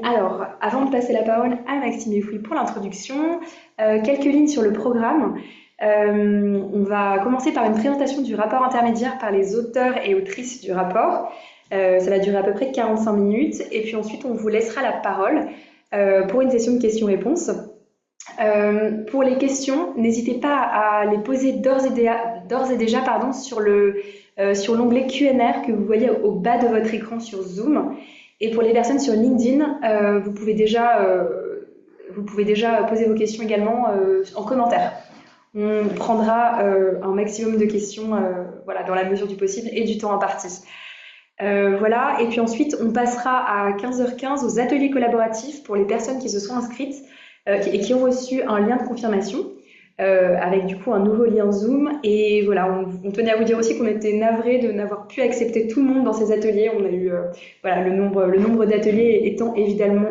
Alors, avant de passer la parole à Maxime et Fouille pour l'introduction, quelques lignes sur le programme. On va commencer par une présentation du rapport intermédiaire par les auteurs et autrices du rapport. Ça va durer à peu près 45 minutes. Et puis ensuite, on vous laissera la parole pour une session de questions-réponses. Pour les questions, n'hésitez pas à les poser d'ores et déjà sur l'onglet Q&R que vous voyez au bas de votre écran sur Zoom. Et pour les personnes sur LinkedIn, vous pouvez déjà poser vos questions également en commentaire. On prendra un maximum de questions voilà, dans la mesure du possible et du temps imparti. Voilà, et puis ensuite, on passera à 15h15 aux ateliers collaboratifs pour les personnes qui se sont inscrites et qui ont reçu un lien de confirmation. Avec du coup un nouveau lien Zoom. Et voilà, on tenait à vous dire aussi qu'on était navrés de n'avoir pu accepter tout le monde dans ces ateliers. On a eu voilà, le nombre d'ateliers étant évidemment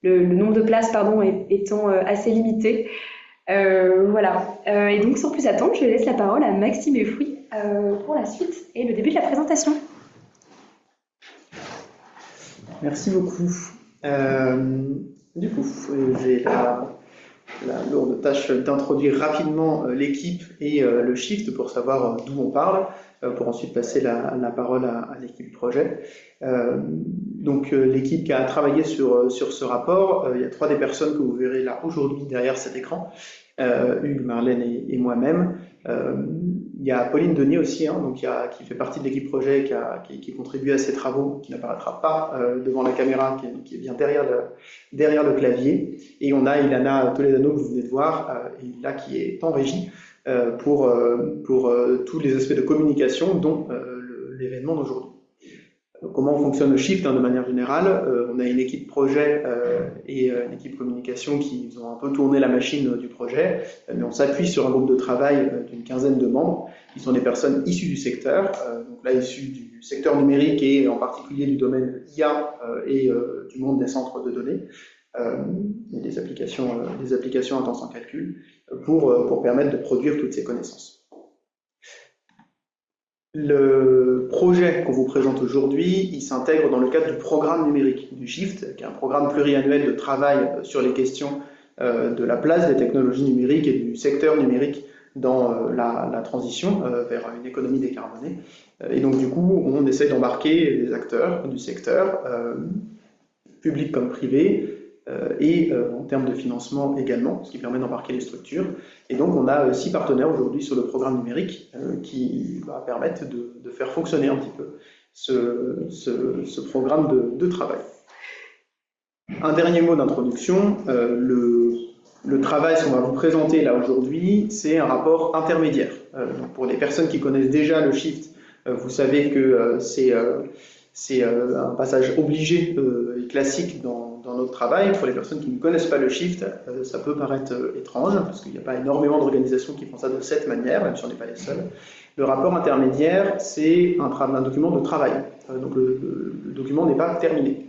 le nombre de places pardon étant assez limité. Voilà. Et donc sans plus attendre, je laisse la parole à Maxime et Fouille pour la suite et le début de la présentation. Merci beaucoup. Du coup, j'ai la lourde tâche d'introduire rapidement l'équipe et le shift pour savoir d'où on parle, pour ensuite passer la parole à l'équipe projet. Donc l'équipe qui a travaillé sur ce rapport, il y a 3 des personnes que vous verrez là aujourd'hui derrière cet écran, Hugues, Marlène et moi-même. Il y a Pauline Denier aussi, hein, donc qui fait partie de l'équipe projet, qui contribue à ces travaux, qui n'apparaîtra pas devant la caméra, qui est bien derrière le clavier. Et on a Ilana Toledano que vous venez de voir, et là qui est en régie pour tous les aspects de communication, dont l'événement d'aujourd'hui. Comment fonctionne le shift de manière générale? On a une équipe projet et une équipe communication qui ont un peu tourné la machine du projet, mais on s'appuie sur un groupe de travail d'une 15aine de membres, qui sont des personnes issues du secteur, donc là issues du secteur numérique et en particulier du domaine IA et du monde des centres de données, et des applications intenses en calcul, pour permettre de produire toutes ces connaissances. Le projet qu'on vous présente aujourd'hui, il s'intègre dans le cadre du programme numérique du SHIFT, qui est un programme pluriannuel de travail sur les questions de la place des technologies numériques et du secteur numérique dans la transition vers une économie décarbonée. Et donc du coup, on essaie d'embarquer des acteurs du secteur, publics comme privés, et en termes de financement également, ce qui permet d'embarquer les structures. Et donc on a 6 partenaires aujourd'hui sur le programme numérique qui va permettre de faire fonctionner un petit peu ce programme de travail. Un dernier mot d'introduction, le travail qu'on va vous présenter là aujourd'hui, c'est un rapport intermédiaire. Donc pour les personnes qui connaissent déjà le SHIFT, vous savez que c'est un passage obligé et classique dans notre travail. Pour les personnes qui ne connaissent pas le SHIFT, ça peut paraître étrange, parce qu'il n'y a pas énormément d'organisations qui font ça de cette manière, même si on n'est pas les seuls. Le rapport intermédiaire, c'est un document de travail. Donc le document n'est pas terminé.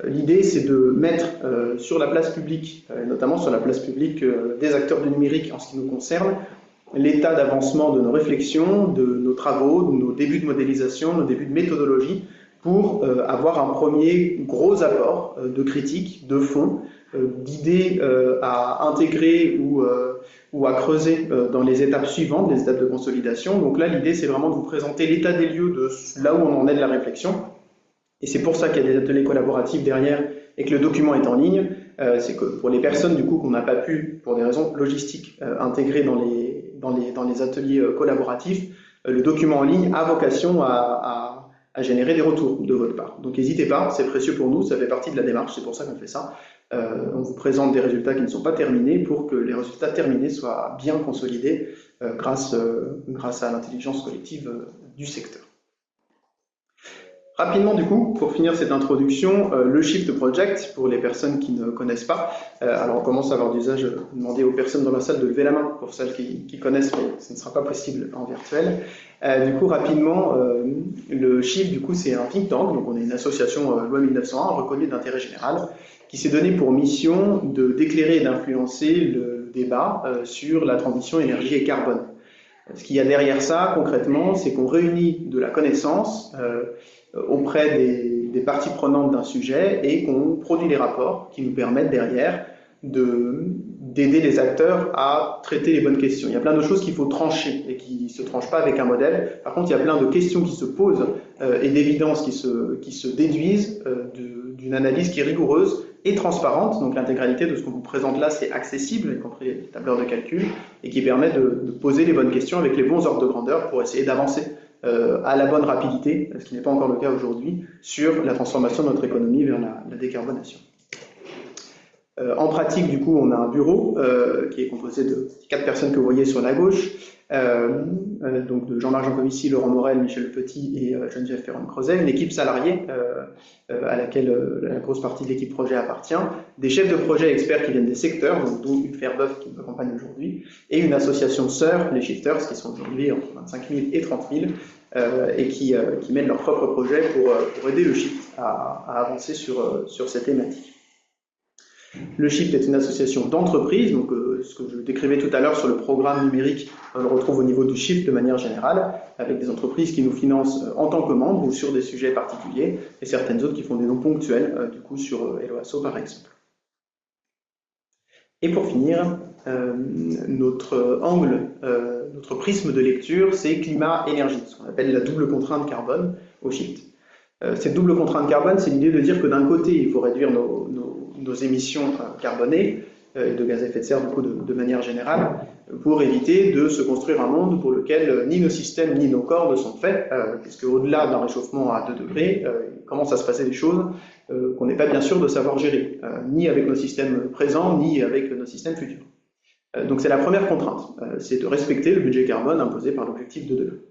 L'idée, c'est de mettre sur la place publique, notamment sur la place publique des acteurs du numérique en ce qui nous concerne, l'état d'avancement de nos réflexions, de nos travaux, de nos débuts de modélisation, nos débuts de méthodologie, pour avoir un premier gros apport de critique, de fond, d'idées à intégrer ou à creuser dans les étapes suivantes, les étapes de consolidation. Donc là, l'idée, c'est vraiment de vous présenter l'état des lieux de là où on en est de la réflexion. Et c'est pour ça qu'il y a des ateliers collaboratifs derrière et que le document est en ligne. C'est que pour les personnes du coup qu'on n'a pas pu, pour des raisons logistiques, intégrer dans les ateliers collaboratifs, le document en ligne a vocation à générer des retours de votre part. Donc n'hésitez pas, c'est précieux pour nous, ça fait partie de la démarche, c'est pour ça qu'on fait ça. On vous présente des résultats qui ne sont pas terminés pour que les résultats terminés soient bien consolidés grâce à l'intelligence collective du secteur. Rapidement, du coup, pour finir cette introduction, le Shift Project, pour les personnes qui ne connaissent pas, alors on commence à avoir d'usage, demander aux personnes dans la salle de lever la main, pour celles qui connaissent, mais ce ne sera pas possible en virtuel. Du coup, rapidement, le Shift, du coup, c'est un think tank, donc on est une association loi 1901, reconnue d'intérêt général, qui s'est donné pour mission d'éclairer et d'influencer le débat sur la transition énergie et carbone. Ce qu'il y a derrière ça, concrètement, c'est qu'on réunit de la connaissance auprès des parties prenantes d'un sujet et qu'on produit les rapports qui nous permettent derrière d'aider les acteurs à traiter les bonnes questions. Il y a plein de choses qu'il faut trancher et qui ne se tranchent pas avec un modèle. Par contre, il y a plein de questions qui se posent et d'évidences qui se déduisent d'une analyse qui est rigoureuse et transparente. Donc l'intégralité de ce qu'on vous présente là, c'est accessible, y compris les tableurs de calcul, et qui permet de poser les bonnes questions avec les bons ordres de grandeur pour essayer d'avancer à la bonne rapidité, ce qui n'est pas encore le cas aujourd'hui, sur la transformation de notre économie vers la décarbonation. En pratique, du coup, on a un bureau qui est composé de 4 personnes que vous voyez sur la gauche, donc de Jean-Marc Jancovici, Laurent Morel, Michel Petit et Geneviève Ferrand-Crozet, une équipe salariée à laquelle la grosse partie de l'équipe projet appartient, des chefs de projet experts qui viennent des secteurs, donc dont Hugues Ferbeuf qui nous accompagne aujourd'hui, et une association sœur, les Shifters, qui sont aujourd'hui entre 25 000 et 30 000, et qui mènent leur propre projet pour aider le Shift à avancer sur cette thématique. Le Shift est une association d'entreprises, donc ce que je décrivais tout à l'heure sur le programme numérique, on le retrouve au niveau du Shift de manière générale, avec des entreprises qui nous financent en tant que membres ou sur des sujets particuliers, et certaines autres qui font des dons ponctuels, du coup sur Helloasso par exemple. Et pour finir, notre angle, notre prisme de lecture, c'est climat-énergie, ce qu'on appelle la double contrainte carbone au Shift. Cette double contrainte carbone, c'est l'idée de dire que d'un côté, il faut réduire nos émissions carbonées et de gaz à effet de serre du coup, de manière générale, pour éviter de se construire un monde pour lequel ni nos systèmes ni nos corps ne sont faits, puisque au-delà d'un réchauffement à 2 degrés, il commence à se passer des choses qu'on n'est pas bien sûr de savoir gérer, ni avec nos systèmes présents, ni avec nos systèmes futurs. Donc c'est la première contrainte, c'est de respecter le budget carbone imposé par l'objectif de 2.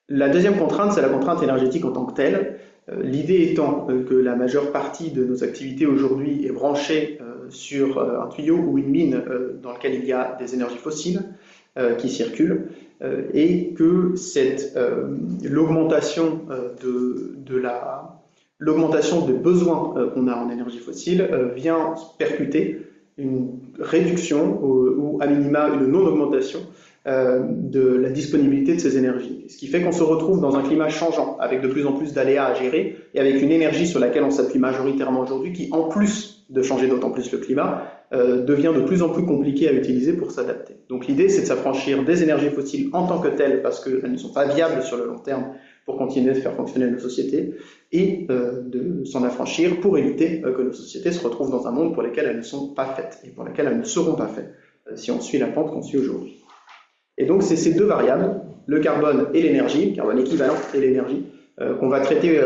La deuxième contrainte, c'est la contrainte énergétique en tant que telle. L'idée étant que la majeure partie de nos activités aujourd'hui est branchée sur un tuyau ou une mine dans lequel il y a des énergies fossiles qui circulent et que l'augmentation des besoins qu'on a en énergie fossile vient percuter une réduction ou à minima une non-augmentation de la disponibilité de ces énergies. Ce qui fait qu'on se retrouve dans un climat changeant, avec de plus en plus d'aléas à gérer, et avec une énergie sur laquelle on s'appuie majoritairement aujourd'hui, qui en plus de changer d'autant plus le climat, devient de plus en plus compliqué à utiliser pour s'adapter. Donc l'idée, c'est de s'affranchir des énergies fossiles en tant que telles, parce qu'elles ne sont pas viables sur le long terme pour continuer de faire fonctionner nos sociétés, et de s'en affranchir pour éviter que nos sociétés se retrouvent dans un monde pour lequel elles ne sont pas faites, et pour lequel elles ne seront pas faites, si on suit la pente qu'on suit aujourd'hui. Et donc, c'est ces deux variables, le carbone et l'énergie, le carbone équivalent et l'énergie, qu'on va traiter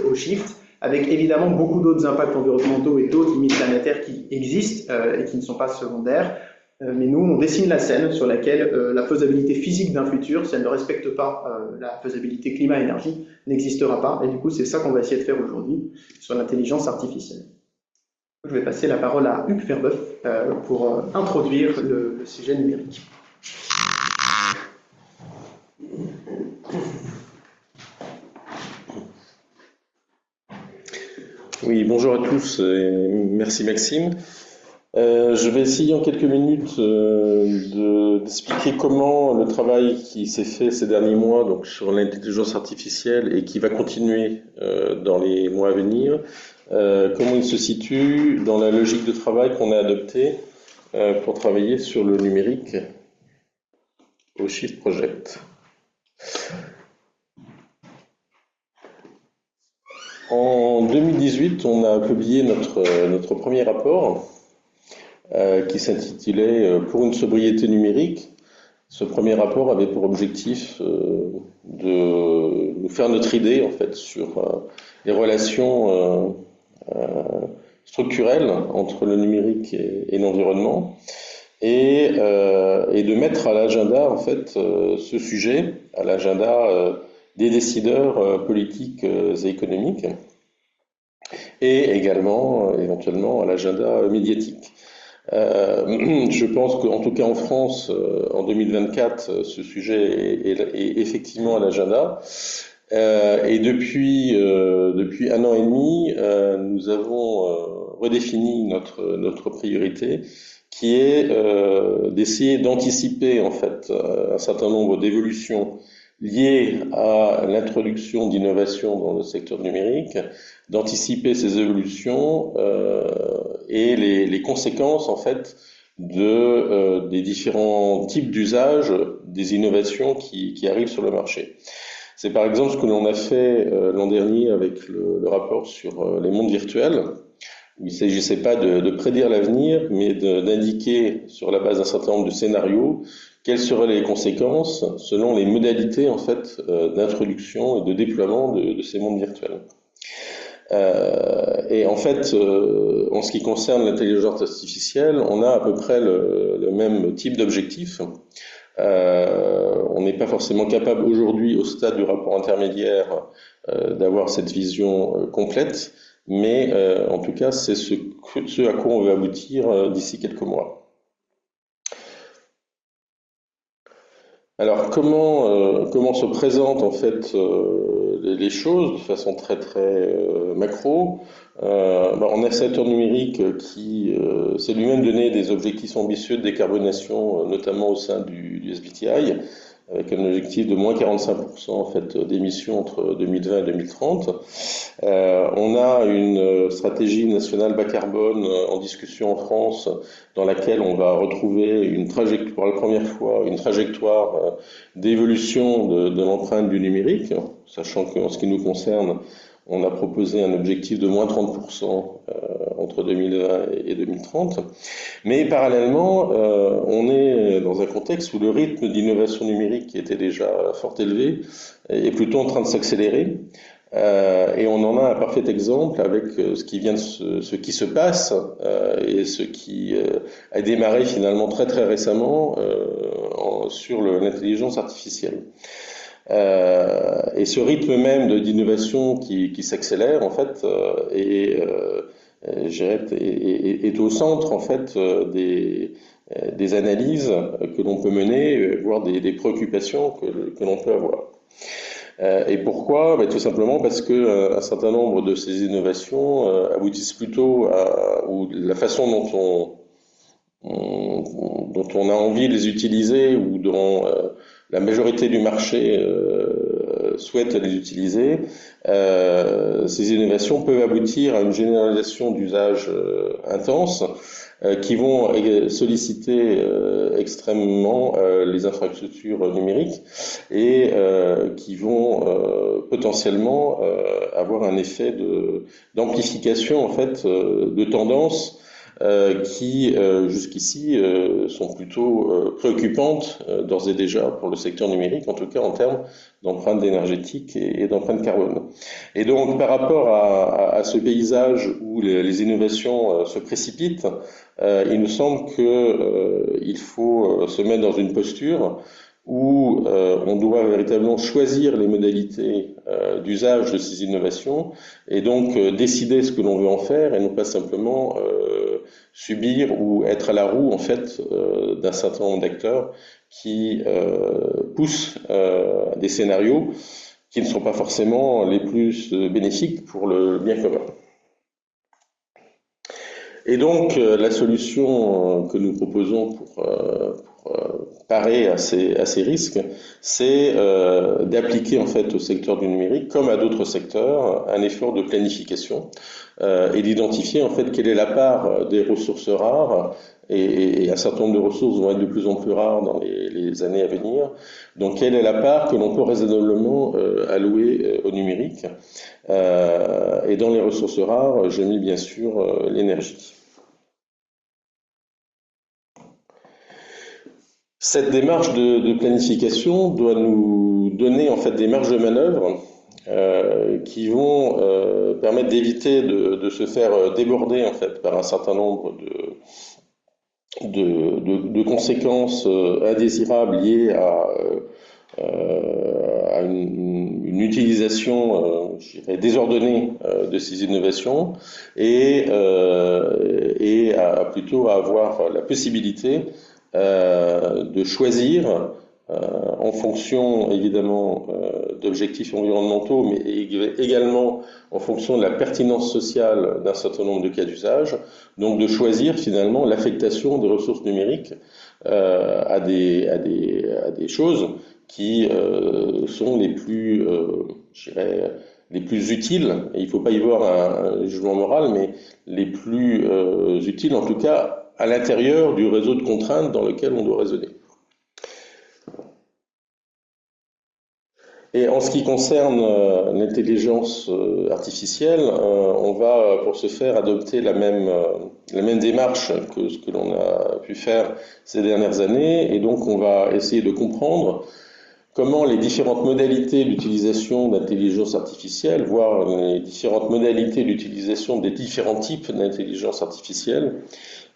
au Shift, avec évidemment beaucoup d'autres impacts environnementaux et d'autres limites planétaires qui existent et qui ne sont pas secondaires. Mais nous, on dessine la scène sur laquelle la faisabilité physique d'un futur, si elle ne respecte pas la faisabilité climat-énergie, n'existera pas. Et du coup, c'est ça qu'on va essayer de faire aujourd'hui sur l'intelligence artificielle. Je vais passer la parole à Hugues Ferbeuf pour introduire le sujet numérique. Oui, bonjour à tous et merci Maxime. Je vais essayer en quelques minutes d'expliquer comment le travail qui s'est fait ces derniers mois donc sur l'intelligence artificielle et qui va continuer dans les mois à venir, comment il se situe dans la logique de travail qu'on a adoptée pour travailler sur le numérique au Shift Project. En 2018, on a publié notre premier rapport qui s'intitulait « Pour une sobriété numérique ». Ce premier rapport avait pour objectif de nous faire notre idée en fait sur les relations structurelles entre le numérique et l'environnement et de mettre à l'agenda en fait ce sujet, à l'agenda des décideurs politiques et économiques et également éventuellement à l'agenda médiatique. Je pense qu'en tout cas en France, en 2024, ce sujet est effectivement à l'agenda. Et depuis 1 an et demi, nous avons redéfini notre priorité, qui est d'essayer d'anticiper en fait un certain nombre d'évolutions liées à l'introduction d'innovations dans le secteur numérique, d'anticiper ces évolutions et les conséquences en fait des différents types d'usages des innovations qui arrivent sur le marché. C'est par exemple ce que l'on a fait l'an dernier avec le rapport sur les mondes virtuels. Il ne s'agissait pas de prédire l'avenir, mais d'indiquer sur la base d'un certain nombre de scénarios quelles seraient les conséquences selon les modalités en fait d'introduction et de déploiement de ces mondes virtuels. Et en fait, en ce qui concerne l'intelligence artificielle, on a à peu près le même type d'objectif. On n'est pas forcément capable aujourd'hui, au stade du rapport intermédiaire, d'avoir cette vision complète, mais en tout cas, c'est ce à quoi on veut aboutir d'ici quelques mois. Alors, comment se présentent en fait les choses de façon très macro? On a un secteur numérique qui s'est lui-même donné des objectifs ambitieux de décarbonation, notamment au sein du SBTI, avec un objectif de moins 45% en fait d'émissions entre 2020 et 2030. On a une stratégie nationale bas carbone en discussion en France, dans laquelle on va retrouver une trajectoire, pour la première fois, une trajectoire d'évolution de l'empreinte du numérique, sachant qu'en ce qui nous concerne, on a proposé un objectif de moins 30% entre 2020 et 2030. Mais parallèlement, on est dans un contexte où le rythme d'innovation numérique, qui était déjà fort élevé, est plutôt en train de s'accélérer. Et on en a un parfait exemple avec ce qui se passe et ce qui a démarré finalement très récemment sur l'intelligence artificielle. Et ce rythme même d'innovation qui s'accélère en fait est au centre en fait des analyses que l'on peut mener, voire des préoccupations que l'on peut avoir. Et pourquoi? Tout simplement parce que un certain nombre de ces innovations aboutissent plutôt ou la façon dont on a envie de les utiliser ou dont la majorité du marché souhaite les utiliser, ces innovations peuvent aboutir à une généralisation d'usages intenses qui vont solliciter extrêmement les infrastructures numériques et qui vont potentiellement avoir un effet d'amplification en fait de tendances qui jusqu'ici sont plutôt préoccupantes d'ores et déjà pour le secteur numérique, en tout cas en termes d'empreinte énergétique et d'empreinte carbone. Et donc par rapport à ce paysage où les innovations se précipitent, il nous semble qu'il faut se mettre dans une posture où on doit véritablement choisir les modalités d'usage de ces innovations et donc décider ce que l'on veut en faire et non pas simplement subir ou être à la roue en fait d'un certain nombre d'acteurs qui poussent des scénarios qui ne sont pas forcément les plus bénéfiques pour le bien commun. Et donc la solution que nous proposons pour parer à ces risques, c'est d'appliquer en fait au secteur du numérique, comme à d'autres secteurs, un effort de planification et d'identifier en fait quelle est la part des ressources rares et un certain nombre de ressources vont être de plus en plus rares dans les années à venir. Donc quelle est la part que l'on peut raisonnablement allouer au numérique et dans les ressources rares, je mets bien sûr l'énergie. Cette démarche de planification doit nous donner en fait des marges de manœuvre qui vont permettre d'éviter de se faire déborder en fait par un certain nombre de conséquences indésirables liées à une utilisation je dirais, désordonnée de ces innovations et plutôt à avoir la possibilité de choisir en fonction évidemment d'objectifs environnementaux, mais également en fonction de la pertinence sociale d'un certain nombre de cas d'usage, donc de choisir finalement l'affectation des ressources numériques à des choses qui sont les plus, je dirais, les plus utiles. Et il ne faut pas y voir un jugement moral, mais les plus utiles, en tout cas, à l'intérieur du réseau de contraintes dans lequel on doit raisonner. Et en ce qui concerne l'intelligence artificielle, on va pour ce faire adopter la même démarche que ce que l'on a pu faire ces dernières années, et donc on va essayer de comprendre comment les différentes modalités d'utilisation d'intelligence artificielle, voire les différentes modalités d'utilisation des différents types d'intelligence artificielle,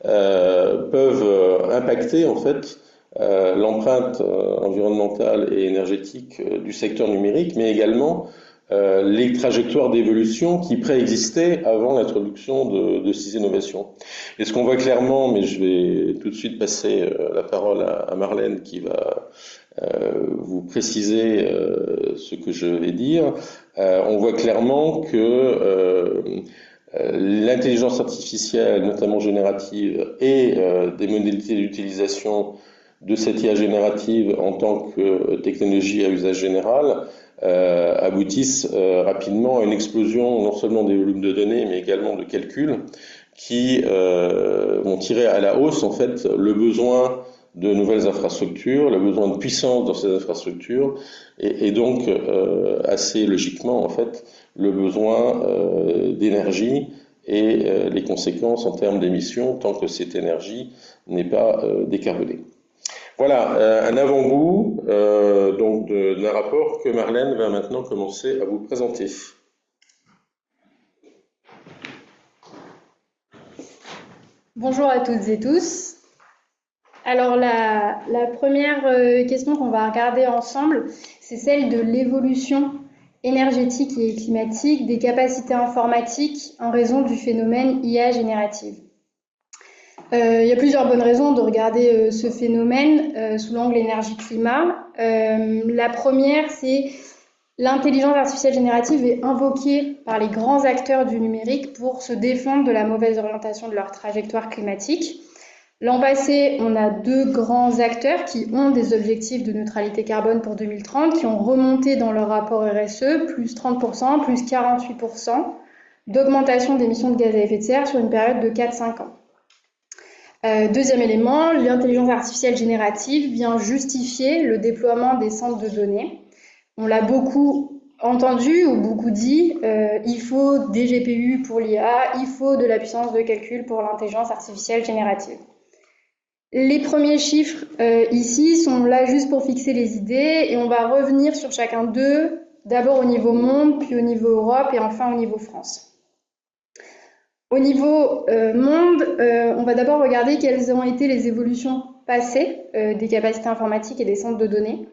peuvent impacter en fait l'empreinte environnementale et énergétique du secteur numérique, mais également les trajectoires d'évolution qui préexistaient avant l'introduction de ces innovations. Et ce qu'on voit clairement, mais je vais tout de suite passer la parole à Marlène qui va vous préciser ce que je vais dire, on voit clairement que l'intelligence artificielle, notamment générative, et des modalités d'utilisation de cette IA générative en tant que technologie à usage général aboutissent rapidement à une explosion non seulement des volumes de données, mais également de calculs qui vont tirer à la hausse en fait le besoin de nouvelles infrastructures, le besoin de puissance dans ces infrastructures, et donc assez logiquement en fait le besoin d'énergie et les conséquences en termes d'émissions tant que cette énergie n'est pas décarbonée. Voilà, un avant-goût donc d'un rapport que Marlène va maintenant commencer à vous présenter. Bonjour à toutes et tous. Alors la première question qu'on va regarder ensemble, c'est celle de l'évolution énergétique et climatique des capacités informatiques en raison du phénomène IA générative. Il y a plusieurs bonnes raisons de regarder ce phénomène sous l'angle énergie-climat. La première, c'est l'intelligence artificielle générative est invoquée par les grands acteurs du numérique pour se défendre de la mauvaise orientation de leur trajectoire climatique. L'an passé, on a 2 grands acteurs qui ont des objectifs de neutralité carbone pour 2030, qui ont remonté dans leur rapport RSE, plus 30%, plus 48% d'augmentation d'émissions de gaz à effet de serre sur une période de 4-5 ans. Deuxième élément, l'intelligence artificielle générative vient justifier le déploiement des centres de données. On l'a beaucoup entendu ou beaucoup dit, il faut des GPU pour l'IA, il faut de la puissance de calcul pour l'intelligence artificielle générative. Les premiers chiffres ici sont là juste pour fixer les idées et on va revenir sur chacun d'eux, d'abord au niveau monde, puis au niveau Europe et enfin au niveau France. Au niveau monde, on va d'abord regarder quelles ont été les évolutions passées des capacités informatiques et des centres de données.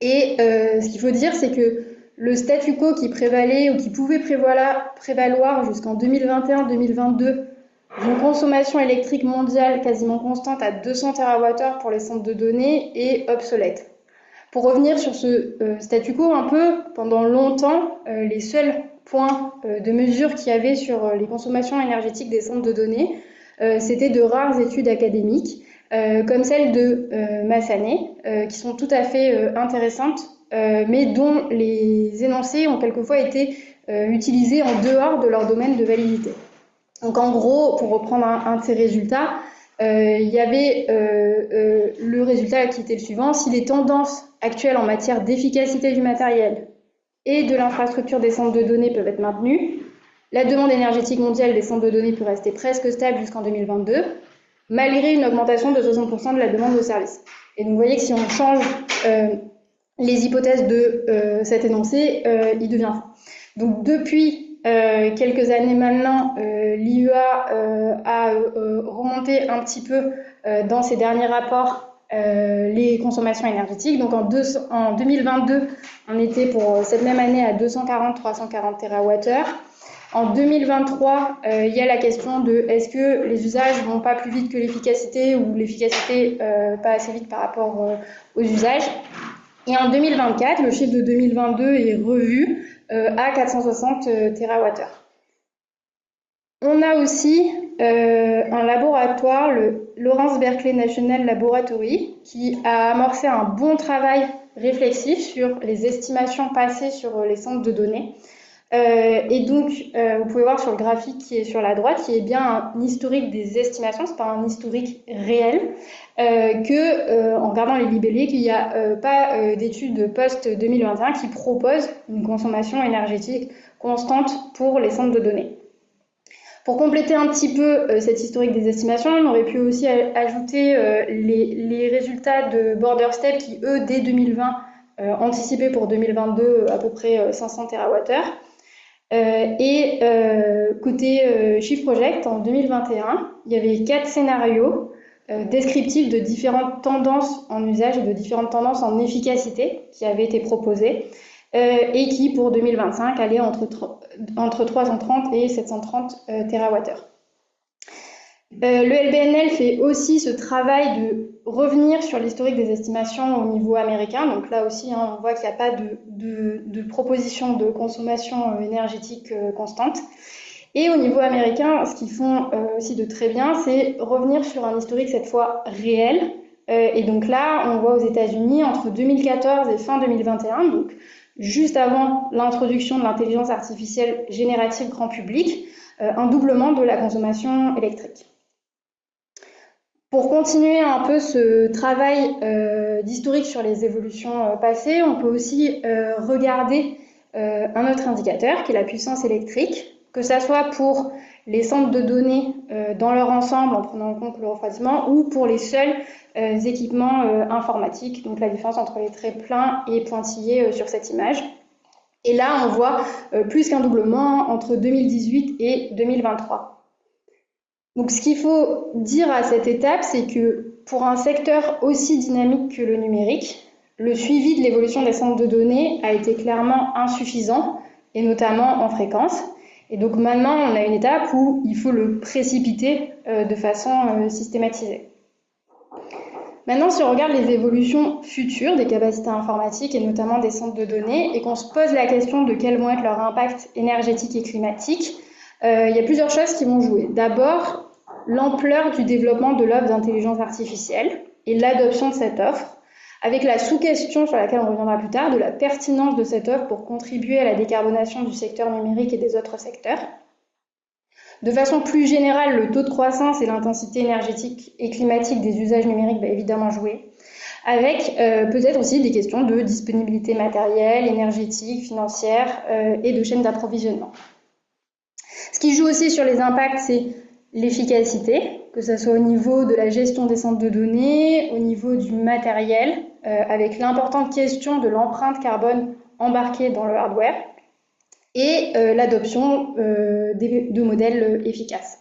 Et ce qu'il faut dire, c'est que le statu quo qui prévalait ou qui pouvait prévaloir jusqu'en 2021-2022 d'une consommation électrique mondiale quasiment constante à 200 TWh pour les centres de données est obsolète. Pour revenir sur ce statu quo un peu, pendant longtemps, les seuls points de mesure qu'il y avait sur les consommations énergétiques des centres de données, c'était de rares études académiques, comme celle de Massanet, qui sont tout à fait intéressantes, mais dont les énoncés ont quelquefois été utilisés en dehors de leur domaine de validité. Donc en gros, pour reprendre un de ces résultats, il y avait le résultat qui était le suivant: si les tendances actuelles en matière d'efficacité du matériel et de l'infrastructure des centres de données peuvent être maintenues, la demande énergétique mondiale des centres de données peut rester presque stable jusqu'en 2022, malgré une augmentation de 60% de la demande de services. Et donc vous voyez que si on change les hypothèses de cet énoncé, il devient faux. Donc depuis quelques années maintenant, l'IEA a remonté un petit peu dans ses derniers rapports les consommations énergétiques. Donc en 2022, on était pour cette même année à 240-340 TWh. En 2023, il y a la question de est-ce que les usages vont pas plus vite que l'efficacité ou l'efficacité pas assez vite par rapport aux usages. Et en 2024, le chiffre de 2022 est revu à 460 TWh. On a aussi un laboratoire, le Lawrence Berkeley National Laboratory, qui a amorcé un bon travail réflexif sur les estimations passées sur les centres de données. Et donc, vous pouvez voir sur le graphique qui est sur la droite, qui est bien un historique des estimations, c'est pas un historique réel, en regardant les libellés, qu'il n'y a pas d'études post-2021 qui proposent une consommation énergétique constante pour les centres de données. Pour compléter un petit peu cet historique des estimations, on aurait pu aussi ajouter les résultats de Border Step qui, eux, dès 2020, anticipaient pour 2022 à peu près 500 TWh. Côté Shift Project, en 2021, il y avait 4 scénarios descriptifs de différentes tendances en usage et de différentes tendances en efficacité qui avaient été proposés et qui, pour 2025, allaient entre 330 et 730 TWh. Le LBNL fait aussi ce travail de revenir sur l'historique des estimations au niveau américain. Donc là aussi, on voit qu'il n'y a pas de proposition de consommation énergétique constante. Et au niveau américain, ce qu'ils font aussi de très bien, c'est revenir sur un historique cette fois réel. Et donc là, on voit aux États-Unis, entre 2014 et fin 2021, donc juste avant l'introduction de l'intelligence artificielle générative grand public, un doublement de la consommation électrique. Pour continuer un peu ce travail d'historique sur les évolutions passées, on peut aussi regarder un autre indicateur qui est la puissance électrique, que ça soit pour les centres de données dans leur ensemble en prenant en compte le refroidissement ou pour les seuls équipements informatiques, donc la différence entre les traits pleins et pointillés sur cette image. Et là, on voit plus qu'un doublement entre 2018 et 2023. Donc, ce qu'il faut dire à cette étape, c'est que pour un secteur aussi dynamique que le numérique, le suivi de l'évolution des centres de données a été clairement insuffisant, et notamment en fréquence. Et donc maintenant, on a une étape où il faut le précipiter de façon systématisée. Maintenant, si on regarde les évolutions futures des capacités informatiques et notamment des centres de données et qu'on se pose la question de quels vont être leurs impacts énergétiques et climatiques, il y a plusieurs choses qui vont jouer. D'abord, l'ampleur du développement de l'offre d'intelligence artificielle et l'adoption de cette offre, avec la sous-question sur laquelle on reviendra plus tard de la pertinence de cette offre pour contribuer à la décarbonation du secteur numérique et des autres secteurs. De façon plus générale, le taux de croissance et l'intensité énergétique et climatique des usages numériques va évidemment jouer, avec peut-être aussi des questions de disponibilité matérielle, énergétique, financière et de chaîne d'approvisionnement. Ce qui joue aussi sur les impacts, c'est l'efficacité, que ce soit au niveau de la gestion des centres de données, au niveau du matériel, avec l'importante question de l'empreinte carbone embarquée dans le hardware, et l'adoption de modèles efficaces.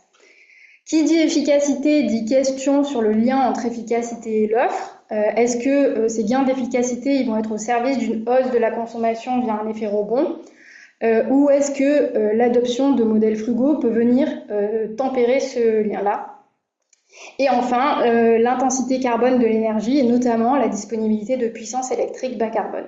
Qui dit efficacité dit question sur le lien entre efficacité et l'offre. Est-ce que ces gains d'efficacité ils vont être au service d'une hausse de la consommation via un effet rebond ou est-ce que l'adoption de modèles frugaux peut venir tempérer ce lien-là? Et enfin, l'intensité carbone de l'énergie et notamment la disponibilité de puissance électrique bas carbone.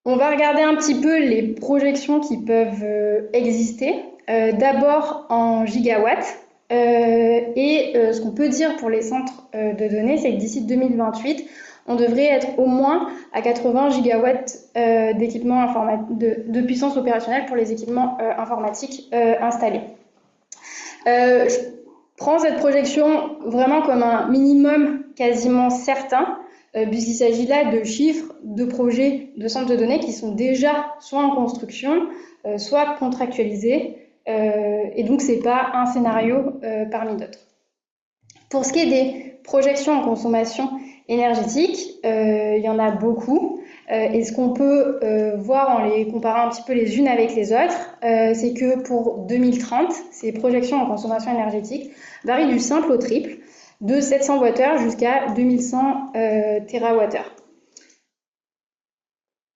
On va regarder un petit peu les projections qui peuvent exister. D'abord en gigawatts. Ce qu'on peut dire pour les centres de données, c'est que d'ici 2028, on devrait être au moins à 80 gigawatts d'équipements de puissance opérationnelle pour les équipements informatiques installés. Je prends cette projection vraiment comme un minimum quasiment certain, puisqu'il s'agit là de chiffres de projets de centres de données qui sont déjà soit en construction, soit contractualisés, et donc ce n'est pas un scénario parmi d'autres. Pour ce qui est des projections en consommation énergétique, il y en a beaucoup, et ce qu'on peut voir en les comparant un petit peu les unes avec les autres, c'est que pour 2030, ces projections en consommation énergétique varient du simple au triple, de 700 Wh jusqu'à 2100 TWh.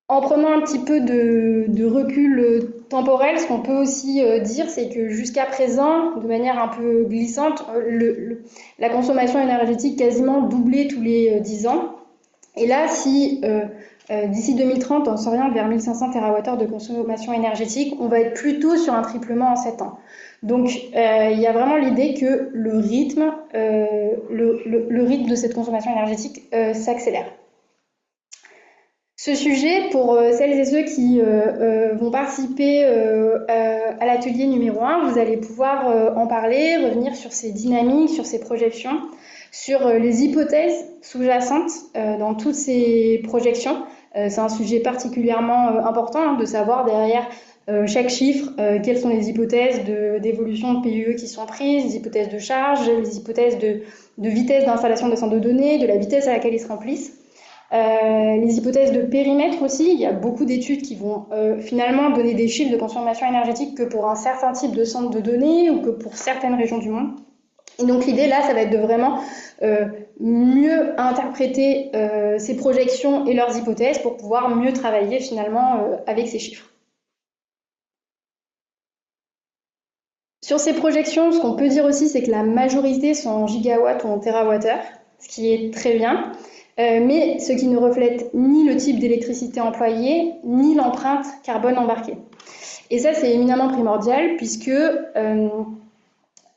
En prenant un petit peu de recul temporel, ce qu'on peut aussi dire, c'est que jusqu'à présent, de manière un peu glissante, la consommation énergétique quasiment doublait tous les 10 ans. Et là, si D'ici 2030, on s'oriente vers 1500 TWh de consommation énergétique. On va être plutôt sur un triplement en 7 ans. Donc, il y a vraiment l'idée que le rythme de cette consommation énergétique s'accélère. Ce sujet, pour celles et ceux qui vont participer à l'atelier numéro 1, vous allez pouvoir en parler, revenir sur ces dynamiques, sur ces projections, sur les hypothèses sous-jacentes dans toutes ces projections. C'est un sujet particulièrement important de savoir derrière chaque chiffre quelles sont les hypothèses d'évolution de PUE qui sont prises, les hypothèses de charge, les hypothèses de vitesse d'installation des centres de données, de la vitesse à laquelle ils se remplissent. Les hypothèses de périmètre aussi, il y a beaucoup d'études qui vont finalement donner des chiffres de consommation énergétique que pour un certain type de centre de données ou que pour certaines régions du monde. Et donc l'idée là, ça va être de vraiment mieux interpréter ces projections et leurs hypothèses pour pouvoir mieux travailler finalement avec ces chiffres. Sur ces projections, ce qu'on peut dire aussi, c'est que la majorité sont en gigawatts ou en térawattheures, ce qui est très bien. Mais ce qui ne reflète ni le type d'électricité employée, ni l'empreinte carbone embarquée. Et ça, c'est éminemment primordial, puisque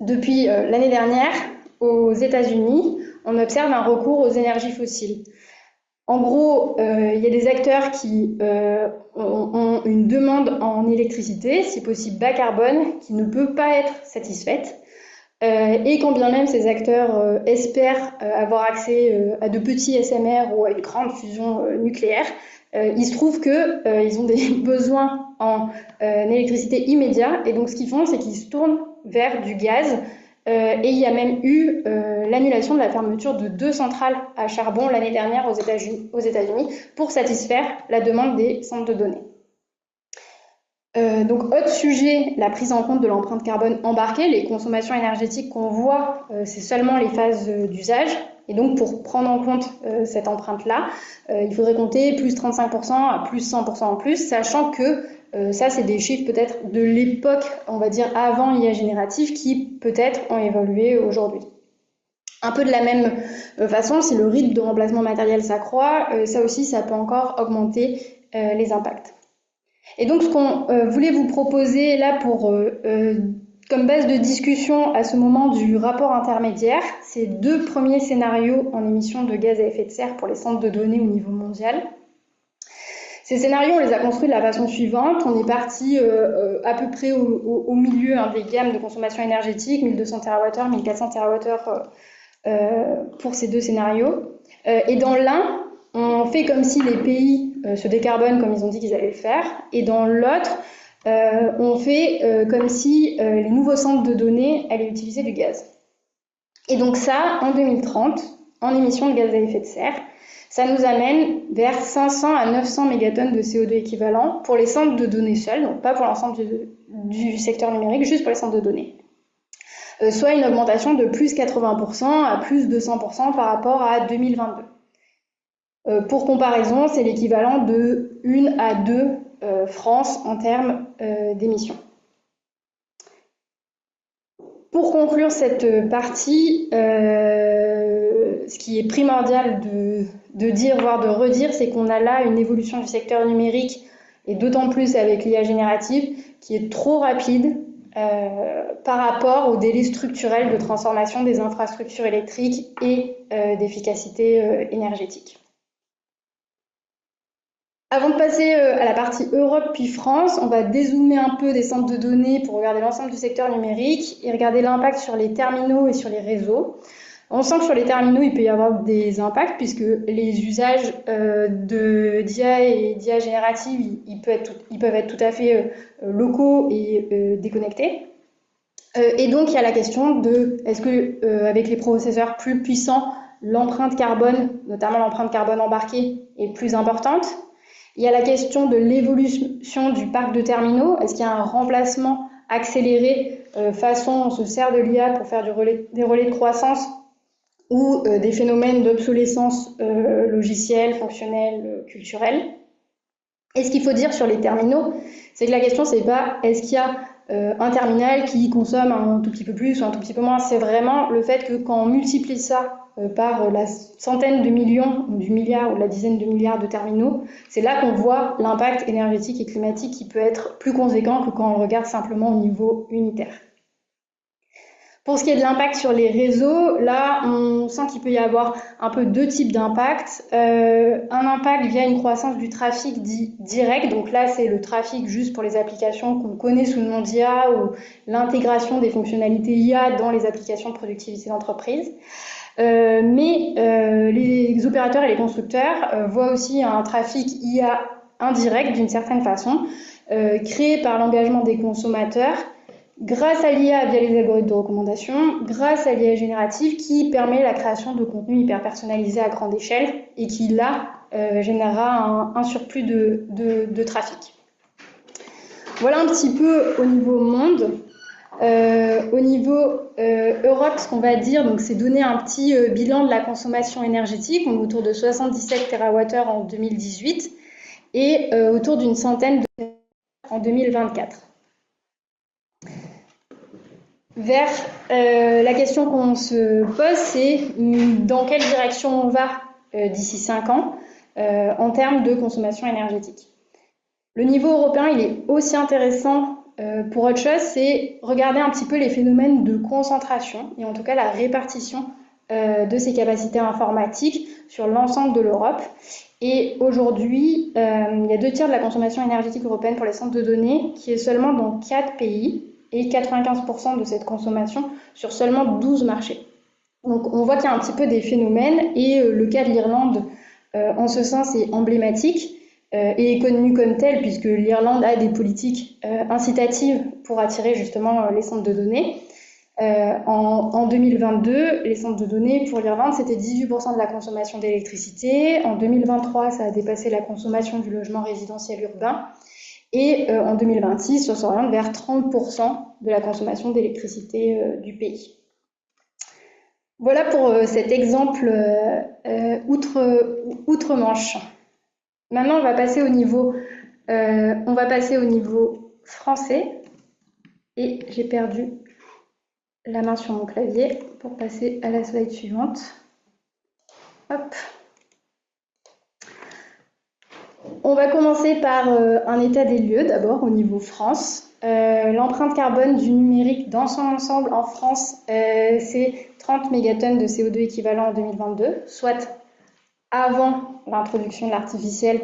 depuis l'année dernière, aux États-Unis, on observe un recours aux énergies fossiles. En gros, il y a des acteurs qui ont une demande en électricité, si possible bas carbone, qui ne peut pas être satisfaite. Et quand bien même ces acteurs espèrent avoir accès à de petits SMR ou à une grande fusion nucléaire, il se trouve qu'ils ont des besoins en électricité immédiat, et donc ce qu'ils font, c'est qu'ils se tournent vers du gaz, et il y a même eu l'annulation de la fermeture de 2 centrales à charbon l'année dernière aux États-Unis pour satisfaire la demande des centres de données. Donc, autre sujet, la prise en compte de l'empreinte carbone embarquée. Les consommations énergétiques qu'on voit, c'est seulement les phases d'usage. Et donc, pour prendre en compte cette empreinte-là, il faudrait compter plus 35% à plus 100% en plus, sachant que ça, c'est des chiffres peut-être de l'époque, on va dire avant l'IA générative, qui peut-être ont évolué aujourd'hui. Un peu de la même façon, si le rythme de remplacement matériel s'accroît, ça aussi, ça peut encore augmenter les impacts. Et donc, ce qu'on voulait vous proposer là comme base de discussion à ce moment du rapport intermédiaire, c'est 2 premiers scénarios en émissions de gaz à effet de serre pour les centres de données au niveau mondial. Ces scénarios, on les a construits de la façon suivante. On est parti à peu près au milieu des gammes de consommation énergétique, 1200 TWh, 1400 TWh pour ces 2 scénarios. Et dans l'un, on fait comme si les pays se décarbonent comme ils ont dit qu'ils allaient le faire, et dans l'autre, on fait comme si les nouveaux centres de données allaient utiliser du gaz. Et donc ça, en 2030, en émissions de gaz à effet de serre, ça nous amène vers 500 à 900 mégatonnes de CO2 équivalent pour les centres de données seuls, donc pas pour l'ensemble du secteur numérique, juste pour les centres de données. Soit une augmentation de plus 80% à plus 200% par rapport à 2022. Pour comparaison, c'est l'équivalent de 1 à 2 France en termes d'émissions. Pour conclure cette partie, ce qui est primordial de dire, voire de redire, c'est qu'on a là une évolution du secteur numérique, et d'autant plus avec l'IA générative, qui est trop rapide par rapport au délai structurel de transformation des infrastructures électriques et d'efficacité énergétique. Avant de passer à la partie Europe puis France, on va dézoomer un peu des centres de données pour regarder l'ensemble du secteur numérique et regarder l'impact sur les terminaux et sur les réseaux. On sent que sur les terminaux, il peut y avoir des impacts puisque les usages d'IA et d'IA générative, ils peuvent être tout à fait locaux et déconnectés. Et donc, il y a la question de est-ce que avec les processeurs plus puissants, l'empreinte carbone, notamment l'empreinte carbone embarquée, est plus importante? Il y a la question de l'évolution du parc de terminaux. Est-ce qu'il y a un remplacement accéléré façon on se sert de l'IA pour faire des relais de croissance ou des phénomènes d'obsolescence logicielle, fonctionnelle, culturelle? Et ce qu'il faut dire sur les terminaux, c'est que la question, c'est pas est-ce qu'il y a un terminal qui consomme un tout petit peu plus ou un tout petit peu moins. C'est vraiment le fait que quand on multiplie ça par la centaine de millions, du milliard ou la dizaine de milliards de terminaux, c'est là qu'on voit l'impact énergétique et climatique qui peut être plus conséquent que quand on le regarde simplement au niveau unitaire. Pour ce qui est de l'impact sur les réseaux, là, on sent qu'il peut y avoir un peu deux types d'impact. Un impact via une croissance du trafic dit direct, donc là, c'est le trafic juste pour les applications qu'on connaît sous le nom d'IA ou l'intégration des fonctionnalités IA dans les applications de productivité d'entreprise. Mais les opérateurs et les constructeurs voient aussi un trafic IA indirect d'une certaine façon, créé par l'engagement des consommateurs, grâce à l'IA via les algorithmes de recommandation, grâce à l'IA générative qui permet la création de contenus hyper personnalisés à grande échelle et qui, là, générera un surplus de trafic. Voilà un petit peu au niveau monde. Au niveau Europe, ce qu'on va dire, donc, c'est donner un petit bilan de la consommation énergétique, donc autour de 77 TWh en 2018 et autour d'une centaine de TWh en 2024. Vers la question qu'on se pose, c'est dans quelle direction on va d'ici 5 ans en termes de consommation énergétique. Le niveau européen, il est aussi intéressant pour autre chose, c'est regarder un petit peu les phénomènes de concentration et en tout cas la répartition de ces capacités informatiques sur l'ensemble de l'Europe. Et aujourd'hui, il y a 2 tiers de la consommation énergétique européenne pour les centres de données qui est seulement dans 4 pays et 95% de cette consommation sur seulement 12 marchés. Donc on voit qu'il y a un petit peu des phénomènes et le cas de l'Irlande en ce sens est emblématique et est connu comme tel puisque l'Irlande a des politiques incitatives pour attirer justement les centres de données. En 2022, les centres de données pour l'Irlande, c'était 18% de la consommation d'électricité. En 2023, ça a dépassé la consommation du logement résidentiel urbain. Et en 2026, on s'oriente vers 30% de la consommation d'électricité du pays. Voilà pour cet exemple outre-Manche. Maintenant, on va passer au niveau français. Et j'ai perdu la main sur mon clavier pour passer à la slide suivante. Hop. On va commencer par un état des lieux, d'abord au niveau France. L'empreinte carbone du numérique dans son ensemble en France, c'est 30 mégatonnes de CO2 équivalent en 2022, soit avant l'introduction de l'artificiel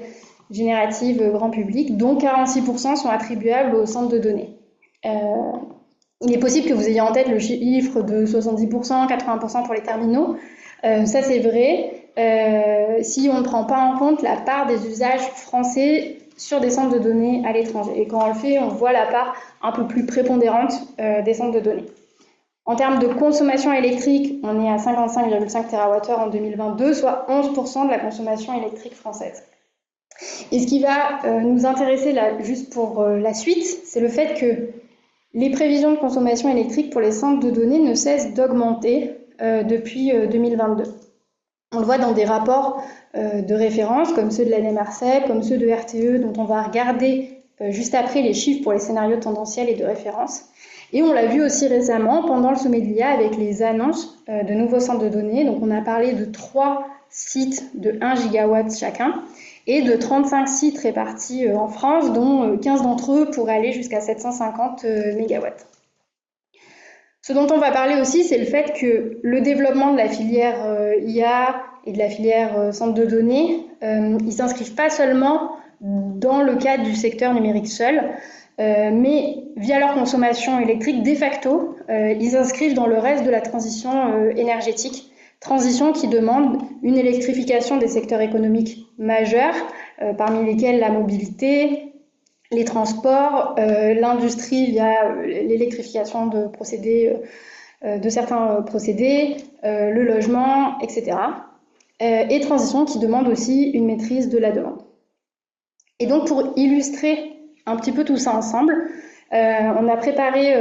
générative grand public, dont 46% sont attribuables aux centres de données. Il est possible que vous ayez en tête le chiffre de 70%, 80% pour les terminaux. Ça, c'est vrai. Si on ne prend pas en compte la part des usages français sur des centres de données à l'étranger. Et quand on le fait, on voit la part un peu plus prépondérante des centres de données. En termes de consommation électrique, on est à 55,5 TWh en 2022, soit 11% de la consommation électrique française. Et ce qui va nous intéresser là, juste pour la suite, c'est le fait que les prévisions de consommation électrique pour les centres de données ne cessent d'augmenter depuis 2022. On le voit dans des rapports de référence, comme ceux de l'ANEMARCEP, comme ceux de RTE, dont on va regarder juste après les chiffres pour les scénarios tendanciels et de référence. Et on l'a vu aussi récemment pendant le sommet de l'IA avec les annonces de nouveaux centres de données. Donc on a parlé de 3 sites de 1 gigawatt chacun et de 35 sites répartis en France, dont 15 d'entre eux pourraient aller jusqu'à 750 mégawatts. Ce dont on va parler aussi, c'est le fait que le développement de la filière IA et de la filière centre de données, ils ne s'inscrivent pas seulement dans le cadre du secteur numérique seul, mais via leur consommation électrique, de facto, ils s'inscrivent dans le reste de la transition énergétique, transition qui demande une électrification des secteurs économiques majeurs, parmi lesquels la mobilité, les transports, l'industrie via l'électrification de procédés, de certains procédés, le logement, etc. Et transition qui demande aussi une maîtrise de la demande. Et donc pour illustrer un petit peu tout ça ensemble, on a préparé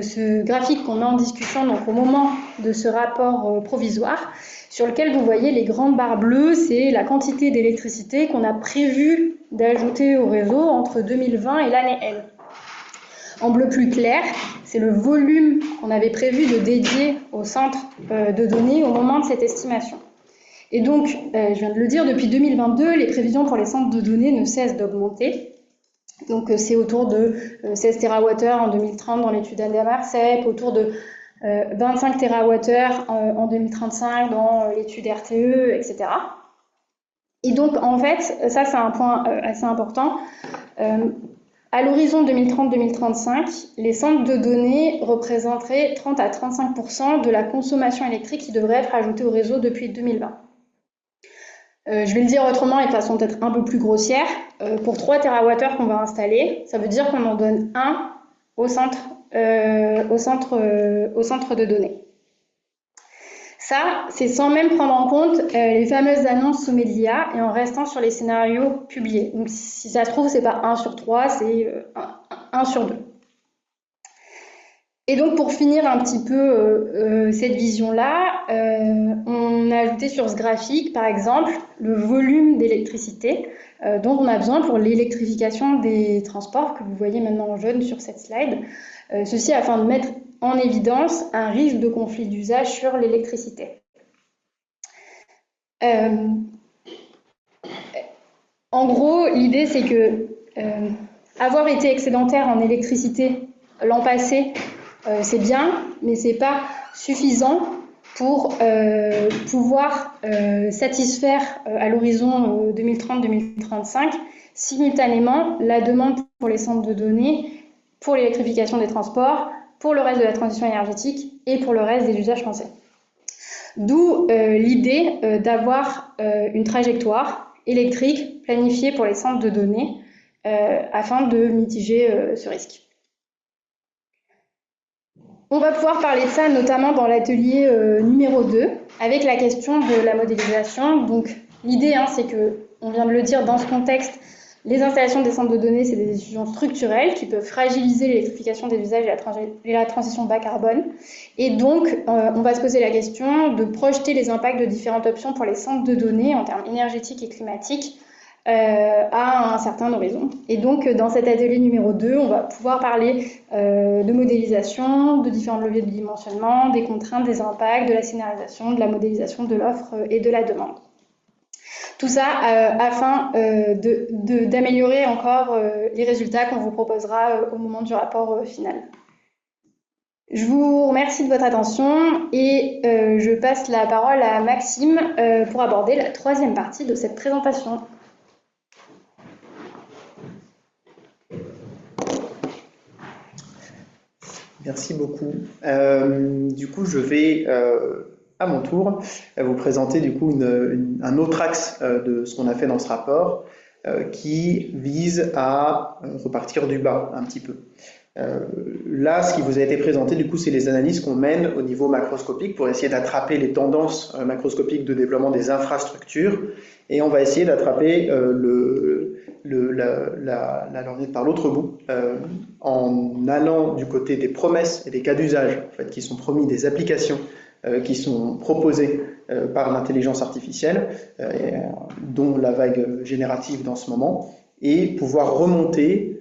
ce graphique qu'on met en discussion donc, au moment de ce rapport provisoire, sur lequel vous voyez les grandes barres bleues, c'est la quantité d'électricité qu'on a prévu d'ajouter au réseau entre 2020 et l'année L. En bleu plus clair, c'est le volume qu'on avait prévu de dédier au centre de données au moment de cette estimation. Et donc, je viens de le dire, depuis 2022, les prévisions pour les centres de données ne cessent d'augmenter. Donc, c'est autour de 16 TWh en 2030 dans l'étude ADAMARCEP, autour de 25 TWh en 2035 dans l'étude RTE, etc. Et donc, en fait, ça, c'est un point assez important. À l'horizon 2030-2035, les centres de données représenteraient 30 à 35% de la consommation électrique qui devrait être ajoutée au réseau depuis 2020. Je vais le dire autrement et de façon peut-être un peu plus grossière. Pour 3 TWh qu'on va installer, ça veut dire qu'on en donne un au centre de données. Ça, c'est sans même prendre en compte les fameuses annonces soumises de l'IA et en restant sur les scénarios publiés. Donc, si ça se trouve, c'est pas 1 sur 3, c'est 1 sur 2. Et donc, pour finir un petit peu cette vision-là, on a ajouté sur ce graphique, par exemple, le volume d'électricité dont on a besoin pour l'électrification des transports, que vous voyez maintenant en jaune sur cette slide. Ceci afin de mettre en évidence un risque de conflit d'usage sur l'électricité. En gros, l'idée, c'est que avoir été excédentaire en électricité l'an passé, c'est bien, mais ce n'est pas suffisant pour pouvoir satisfaire à l'horizon 2030-2035 simultanément la demande pour les centres de données, pour l'électrification des transports, pour le reste de la transition énergétique et pour le reste des usages français. D'où l'idée d'avoir une trajectoire électrique planifiée pour les centres de données afin de mitiger ce risque. On va pouvoir parler de ça notamment dans l'atelier numéro 2 avec la question de la modélisation. Donc l'idée, c'est que, on vient de le dire dans ce contexte, les installations des centres de données, c'est des décisions structurelles qui peuvent fragiliser l'électrification des usages et la transition bas carbone. Et donc, on va se poser la question de projeter les impacts de différentes options pour les centres de données en termes énergétiques et climatiques à un certain horizon. Et donc, dans cet atelier numéro 2, on va pouvoir parler de modélisation, de différents leviers de dimensionnement, des contraintes, des impacts, de la scénarisation, de la modélisation de l'offre et de la demande. Tout ça afin d'améliorer encore les résultats qu'on vous proposera au moment du rapport final. Je vous remercie de votre attention et je passe la parole à Maxime pour aborder la troisième partie de cette présentation. Merci beaucoup. Du coup, je vais à mon tour vous présenter du coup un autre axe de ce qu'on a fait dans ce rapport qui vise à repartir du bas un petit peu. Là, ce qui vous a été présenté, du coup, c'est les analyses qu'on mène au niveau macroscopique pour essayer d'attraper les tendances macroscopiques de développement des infrastructures, et on va essayer d'attraper la lorgnette par l'autre bout en allant du côté des promesses et des cas d'usage en fait, qui sont promis, des applications qui sont proposées par l'intelligence artificielle, dont la vague générative dans ce moment, et pouvoir remonter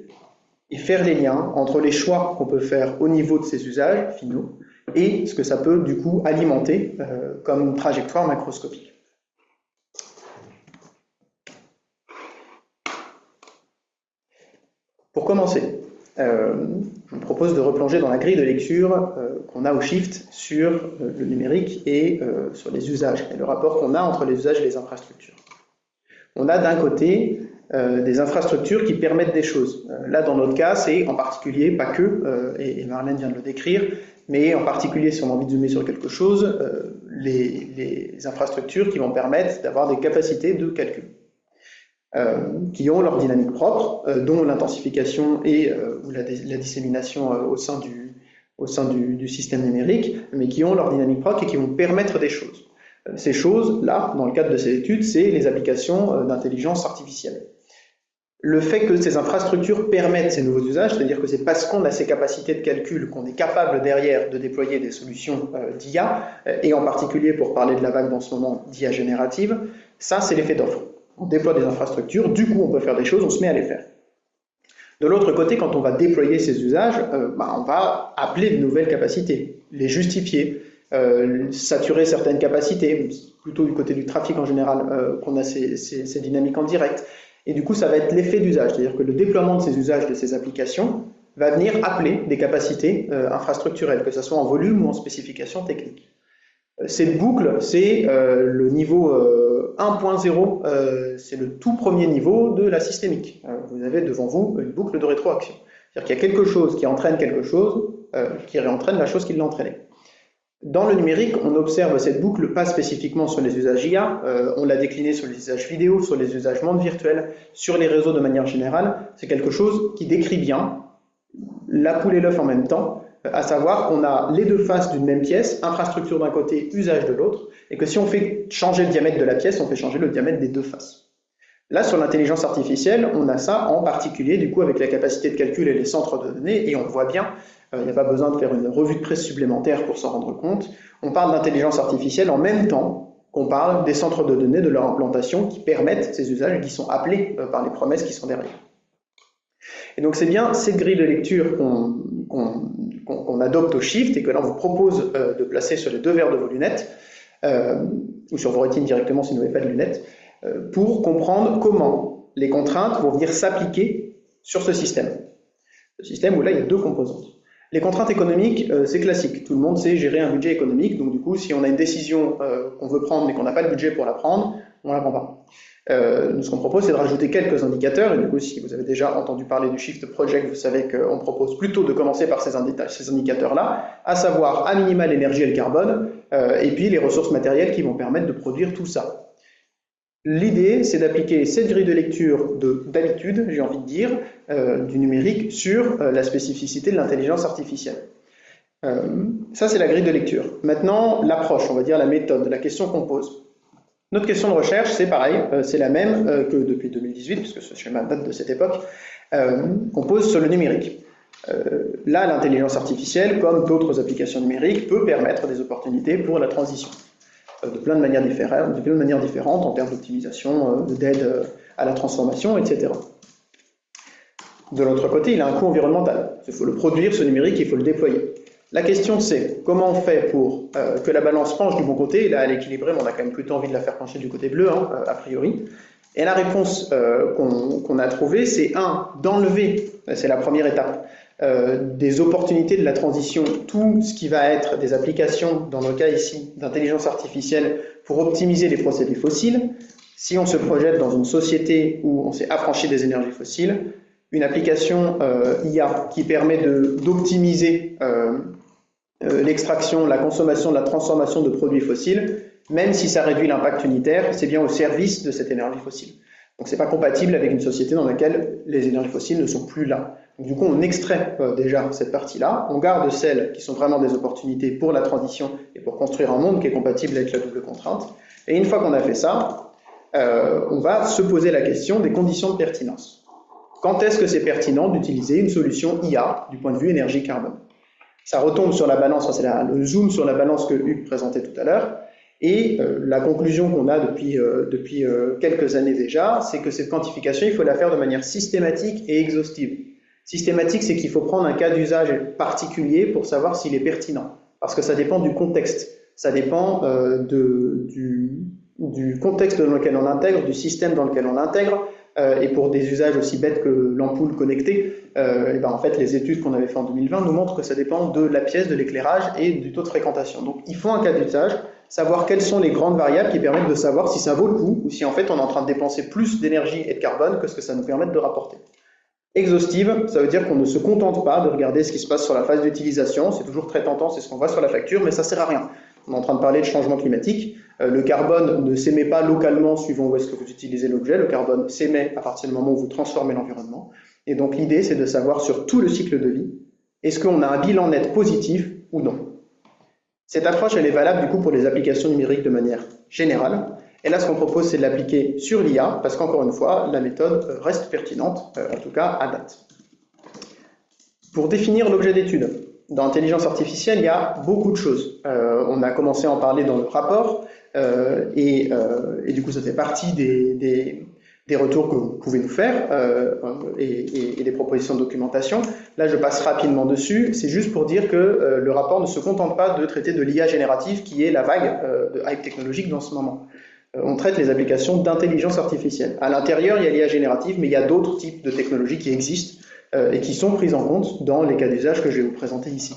et faire les liens entre les choix qu'on peut faire au niveau de ces usages finaux et ce que ça peut du coup alimenter comme trajectoire macroscopique. Pour commencer, je vous propose de replonger dans la grille de lecture qu'on a au Shift sur le numérique et sur les usages, et le rapport qu'on a entre les usages et les infrastructures. On a d'un côté des infrastructures qui permettent des choses. Là, dans notre cas, c'est en particulier, pas que, et Marlène vient de le décrire, mais en particulier, si on a envie de zoomer sur quelque chose, les infrastructures qui vont permettre d'avoir des capacités de calcul, qui ont leur dynamique propre, dont l'intensification et ou la dissémination au sein du système numérique, mais qui ont leur dynamique propre et qui vont permettre des choses. Ces choses-là, dans le cadre de ces études, c'est les applications d'intelligence artificielle. Le fait que ces infrastructures permettent ces nouveaux usages, c'est-à-dire que c'est parce qu'on a ces capacités de calcul qu'on est capable derrière de déployer des solutions d'IA, et en particulier pour parler de la vague dans ce moment d'IA générative, ça c'est l'effet d'offre. On déploie des infrastructures, du coup on peut faire des choses, on se met à les faire. De l'autre côté, quand on va déployer ces usages, on va appeler de nouvelles capacités, les justifier, saturer certaines capacités, plutôt du côté du trafic en général, qu'on a ces dynamiques en direct. Et du coup, ça va être l'effet d'usage, c'est-à-dire que le déploiement de ces usages, de ces applications, va venir appeler des capacités infrastructurelles, que ce soit en volume ou en spécification technique. Cette boucle, c'est le niveau 1.0, c'est le tout premier niveau de la systémique. Vous avez devant vous une boucle de rétroaction. C'est-à-dire qu'il y a quelque chose qui entraîne quelque chose, qui réentraîne la chose qui l'a entraîné. Dans le numérique, on observe cette boucle pas spécifiquement sur les usages IA, on l'a décliné sur les usages vidéo, sur les usages monde virtuel, sur les réseaux de manière générale. C'est quelque chose qui décrit bien la poule et l'œuf en même temps, à savoir qu'on a les deux faces d'une même pièce, infrastructure d'un côté, usage de l'autre, et que si on fait changer le diamètre de la pièce, on fait changer le diamètre des deux faces. Là, sur l'intelligence artificielle, on a ça en particulier, du coup, avec la capacité de calcul et les centres de données, et on le voit bien, il n'y a pas besoin de faire une revue de presse supplémentaire pour s'en rendre compte. On parle d'intelligence artificielle en même temps qu'on parle des centres de données, de leur implantation, qui permettent ces usages, qui sont appelés par les promesses qui sont derrière. Et donc c'est bien cette grille de lecture qu'on adopte au Shift et que là on vous propose de placer sur les deux verres de vos lunettes, ou sur vos rétines directement si vous n'avez pas de lunettes, pour comprendre comment les contraintes vont venir s'appliquer sur ce système. Ce système où là il y a deux composantes. Les contraintes économiques, c'est classique. Tout le monde sait gérer un budget économique, donc du coup si on a une décision qu'on veut prendre mais qu'on n'a pas le budget pour la prendre, on ne la prend pas. Nous, ce qu'on propose, c'est de rajouter quelques indicateurs, et du coup, si vous avez déjà entendu parler du Shift Project, vous savez qu'on propose plutôt de commencer par ces indicateurs-là, à savoir à minima l'énergie et le carbone, et puis les ressources matérielles qui vont permettre de produire tout ça. L'idée, c'est d'appliquer cette grille de lecture d'habitude, j'ai envie de dire, du numérique sur la spécificité de l'intelligence artificielle. Ça, c'est la grille de lecture. Maintenant, l'approche, on va dire la méthode, la question qu'on pose. Notre question de recherche, c'est pareil, c'est la même que depuis 2018, puisque ce schéma date de cette époque, qu'on pose sur le numérique. Là, l'intelligence artificielle, comme d'autres applications numériques, peut permettre des opportunités pour la transition, de plein de manières différentes en termes d'optimisation, d'aide à la transformation, etc. De l'autre côté, il a un coût environnemental. Il faut le produire, ce numérique, il faut le déployer. La question c'est comment on fait pour que la balance penche du bon côté. Là, elle est équilibrée, mais on a quand même plutôt envie de la faire pencher du côté bleu, a priori. Et la réponse qu'on a trouvée, c'est d'enlever, c'est la première étape, des opportunités de la transition, tout ce qui va être des applications, dans le cas ici, d'intelligence artificielle pour optimiser les procédés fossiles. Si on se projette dans une société où on s'est affranchi des énergies fossiles, une application IA qui permet d'optimiser l'extraction, la consommation, la transformation de produits fossiles, même si ça réduit l'impact unitaire, c'est bien au service de cette énergie fossile. Donc c'est pas compatible avec une société dans laquelle les énergies fossiles ne sont plus là. Donc, du coup, on extrait déjà cette partie-là, on garde celles qui sont vraiment des opportunités pour la transition et pour construire un monde qui est compatible avec la double contrainte. Et une fois qu'on a fait ça, on va se poser la question des conditions de pertinence. Quand est-ce que c'est pertinent d'utiliser une solution IA du point de vue énergie-carbone? Ça retombe sur la balance, c'est le zoom sur la balance que Hugues présentait tout à l'heure, et la conclusion qu'on a depuis quelques années déjà, c'est que cette quantification, il faut la faire de manière systématique et exhaustive. Systématique, c'est qu'il faut prendre un cas d'usage particulier pour savoir s'il est pertinent, parce que ça dépend du contexte, ça dépend du contexte dans lequel on l'intègre, du système dans lequel on l'intègre, et pour des usages aussi bêtes que l'ampoule connectée, en fait, les études qu'on avait fait en 2020 nous montrent que ça dépend de la pièce, de l'éclairage et du taux de fréquentation. Donc, il faut un cas d'usage, savoir quelles sont les grandes variables qui permettent de savoir si ça vaut le coup ou si en fait on est en train de dépenser plus d'énergie et de carbone que ce que ça nous permet de rapporter. Exhaustive, ça veut dire qu'on ne se contente pas de regarder ce qui se passe sur la phase d'utilisation, c'est toujours très tentant, c'est ce qu'on voit sur la facture, mais ça sert à rien. On est en train de parler de changement climatique, le carbone ne s'émet pas localement suivant où est-ce que vous utilisez l'objet, le carbone s'émet à partir du moment où vous transformez l'environnement, et donc l'idée c'est de savoir sur tout le cycle de vie, est-ce qu'on a un bilan net positif ou non. Cette approche elle est valable du coup pour les applications numériques de manière générale, et là ce qu'on propose c'est de l'appliquer sur l'IA, parce qu'encore une fois, la méthode reste pertinente, en tout cas à date. Pour définir l'objet d'étude, dans l'intelligence artificielle, il y a beaucoup de choses. On a commencé à en parler dans le rapport, et du coup ça fait partie des retours que vous pouvez nous faire et des propositions de documentation. Là, je passe rapidement dessus. C'est juste pour dire que le rapport ne se contente pas de traiter de l'IA générative qui est la vague de hype technologique dans ce moment. On traite les applications d'intelligence artificielle. À l'intérieur, il y a l'IA générative, mais il y a d'autres types de technologies qui existent et qui sont prises en compte dans les cas d'usage que je vais vous présenter ici.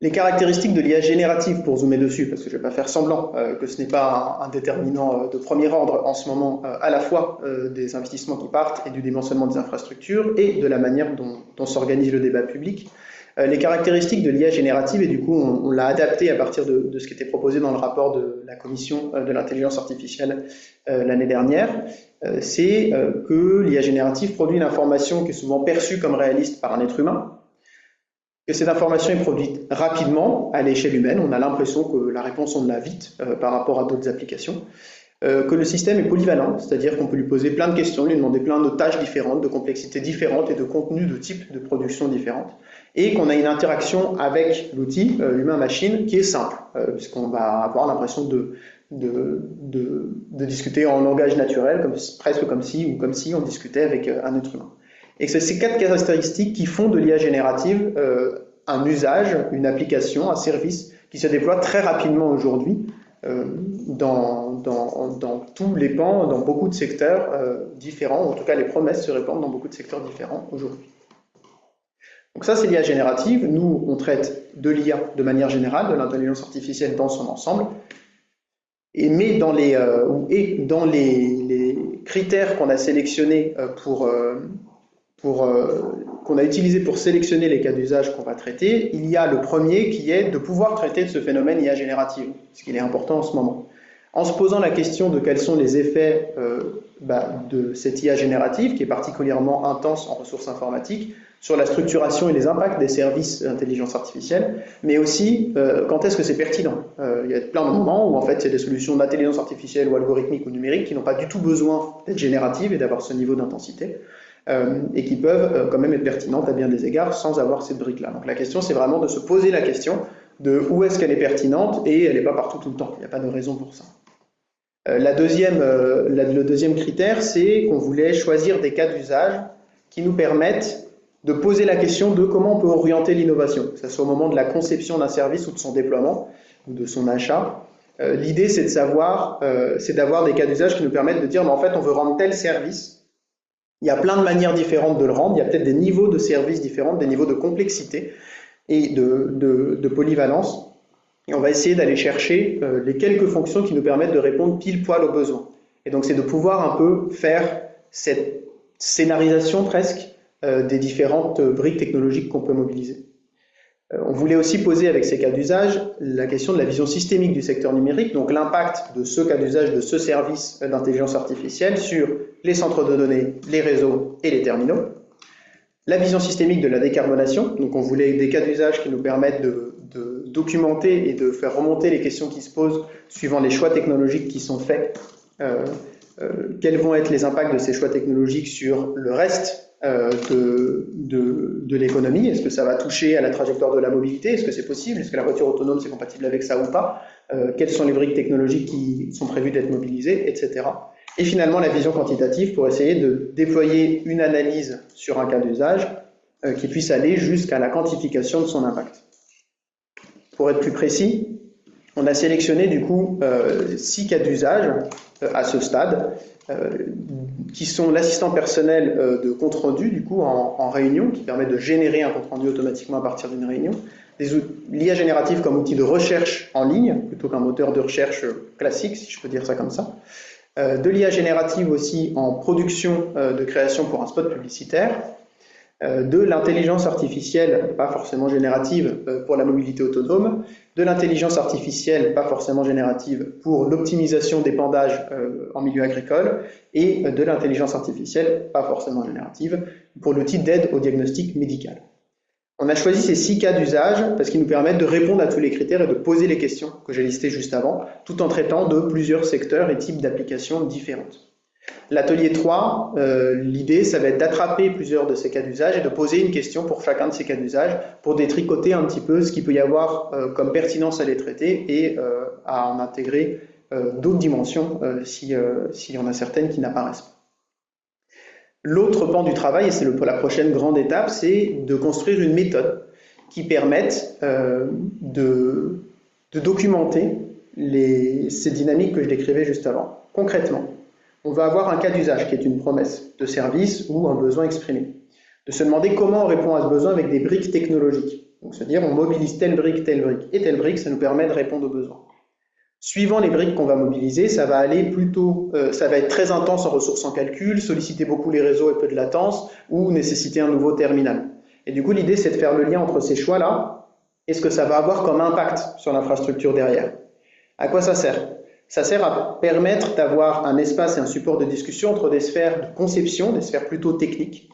Les caractéristiques de l'IA générative, pour zoomer dessus, parce que je ne vais pas faire semblant que ce n'est pas un déterminant de premier ordre en ce moment, à la fois des investissements qui partent et du dimensionnement des infrastructures et de la manière dont s'organise le débat public. Les caractéristiques de l'IA générative, et du coup on l'a adapté à partir de ce qui était proposé dans le rapport de la Commission de l'intelligence artificielle l'année dernière, c'est que l'IA générative produit une information qui est souvent perçue comme réaliste par un être humain, que cette information est produite rapidement à l'échelle humaine, on a l'impression que la réponse on l'a vite par rapport à d'autres applications, que le système est polyvalent, c'est-à-dire qu'on peut lui poser plein de questions, lui demander plein de tâches différentes, de complexités différentes et de contenus de types de production différentes, et qu'on a une interaction avec l'outil, l'humain-machine, qui est simple, puisqu'on va avoir l'impression de discuter en langage naturel, presque comme si on discutait avec un être humain. Et c'est ces 4 caractéristiques qui font de l'IA générative un usage, une application, un service qui se déploie très rapidement aujourd'hui dans tous les pans, dans beaucoup de secteurs différents. En tout cas, les promesses se répandent dans beaucoup de secteurs différents aujourd'hui. Donc ça, c'est l'IA générative. Nous, on traite de l'IA de manière générale, de l'intelligence artificielle dans son ensemble. Mais dans les critères qu'on a sélectionnés qu'on a utilisé pour sélectionner les cas d'usage qu'on va traiter, il y a le premier qui est de pouvoir traiter de ce phénomène IA générative, ce qui est important en ce moment. En se posant la question de quels sont les effets de cette IA générative, qui est particulièrement intense en ressources informatiques, sur la structuration et les impacts des services d'intelligence artificielle, mais aussi quand est-ce que c'est pertinent. Il y a plein de moments où en fait il y a des solutions d'intelligence artificielle ou algorithmique ou numérique qui n'ont pas du tout besoin d'être génératives et d'avoir ce niveau d'intensité. Et qui peuvent quand même être pertinentes à bien des égards sans avoir cette brique-là. Donc la question, c'est vraiment de se poser la question de où est-ce qu'elle est pertinente, et elle n'est pas partout tout le temps, il n'y a pas de raison pour ça. Le deuxième critère, c'est qu'on voulait choisir des cas d'usage qui nous permettent de poser la question de comment on peut orienter l'innovation, que ce soit au moment de la conception d'un service ou de son déploiement, ou de son achat. L'idée, c'est d'avoir des cas d'usage qui nous permettent de dire, mais en fait, on veut rendre tel service. Il y a plein de manières différentes de le rendre, il y a peut-être des niveaux de services différents, des niveaux de complexité et de polyvalence. Et on va essayer d'aller chercher les quelques fonctions qui nous permettent de répondre pile poil aux besoins. Et donc c'est de pouvoir un peu faire cette scénarisation presque des différentes briques technologiques qu'on peut mobiliser. On voulait aussi poser avec ces cas d'usage la question de la vision systémique du secteur numérique, donc l'impact de ce cas d'usage, de ce service d'intelligence artificielle sur les centres de données, les réseaux et les terminaux. La vision systémique de la décarbonation, donc on voulait des cas d'usage qui nous permettent de documenter et de faire remonter les questions qui se posent suivant les choix technologiques qui sont faits. Quels vont être les impacts de ces choix technologiques sur le reste de l'économie? Est-ce que ça va toucher à la trajectoire de la mobilité? Est-ce que c'est possible? Est-ce que la voiture autonome c'est compatible avec ça ou pas? Quelles sont les briques technologiques qui sont prévues d'être mobilisées, etc. Et finalement la vision quantitative pour essayer de déployer une analyse sur un cas d'usage qui puisse aller jusqu'à la quantification de son impact. Pour être plus précis, on a sélectionné du coup 6 cas d'usage à ce stade, qui sont l'assistant personnel de compte rendu du coup en réunion, qui permet de générer un compte rendu automatiquement à partir d'une réunion, l'IA générative comme outil de recherche en ligne, plutôt qu'un moteur de recherche classique, si je peux dire ça comme ça, de l'IA générative aussi en production de création pour un spot publicitaire, de l'intelligence artificielle, pas forcément générative, pour la mobilité autonome, de l'intelligence artificielle, pas forcément générative, pour l'optimisation d'épandage en milieu agricole, et de l'intelligence artificielle, pas forcément générative, pour l'outil d'aide au diagnostic médical. On a choisi ces 6 cas d'usage parce qu'ils nous permettent de répondre à tous les critères et de poser les questions que j'ai listées juste avant, tout en traitant de plusieurs secteurs et types d'applications différentes. L'atelier 3, l'idée, ça va être d'attraper plusieurs de ces cas d'usage et de poser une question pour chacun de ces cas d'usage pour détricoter un petit peu ce qu'il peut y avoir comme pertinence à les traiter et à en intégrer d'autres dimensions s'il y en a certaines qui n'apparaissent pas. L'autre pan du travail, et c'est la prochaine grande étape, c'est de construire une méthode qui permette de documenter ces dynamiques que je décrivais juste avant. Concrètement, on va avoir un cas d'usage qui est une promesse de service ou un besoin exprimé. De se demander comment on répond à ce besoin avec des briques technologiques. Donc se dire on mobilise telle brique, et telle brique, ça nous permet de répondre aux besoins. Suivant les briques qu'on va mobiliser, ça va aller plutôt, ça va être très intense en ressources en calcul, solliciter beaucoup les réseaux et peu de latence, ou nécessiter un nouveau terminal. Et du coup, l'idée, c'est de faire le lien entre ces choix-là et ce que ça va avoir comme impact sur l'infrastructure derrière. À quoi ça sert? Ça sert à permettre d'avoir un espace et un support de discussion entre des sphères de conception, des sphères plutôt techniques,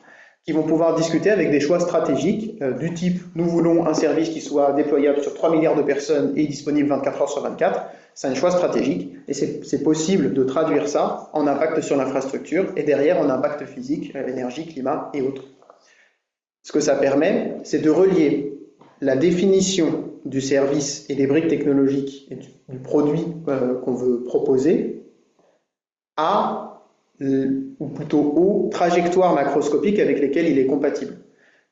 qui vont pouvoir discuter avec des choix stratégiques du type « nous voulons un service qui soit déployable sur 3 milliards de personnes et disponible 24 heures sur 24 ». C'est un choix stratégique et c'est possible de traduire ça en impact sur l'infrastructure et derrière en impact physique, énergie, climat et autres. Ce que ça permet, c'est de relier la définition du service et des briques technologiques et du produit qu'on veut proposer ou plutôt aux trajectoires macroscopiques avec lesquelles il est compatible.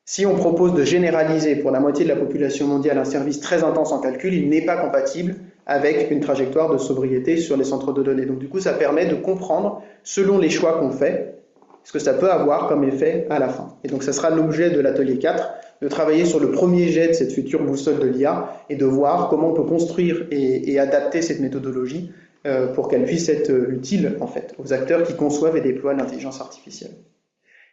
Si on propose de généraliser pour la moitié de la population mondiale un service très intense en calcul, il n'est pas compatible avec une trajectoire de sobriété sur les centres de données. Donc du coup, ça permet de comprendre, selon les choix qu'on fait, ce que ça peut avoir comme effet à la fin. Et donc ça sera l'objet de l'atelier 4, de travailler sur le premier jet de cette future boussole de l'IA et de voir comment on peut construire et adapter cette méthodologie pour qu'elle puisse être utile en fait aux acteurs qui conçoivent et déploient l'intelligence artificielle.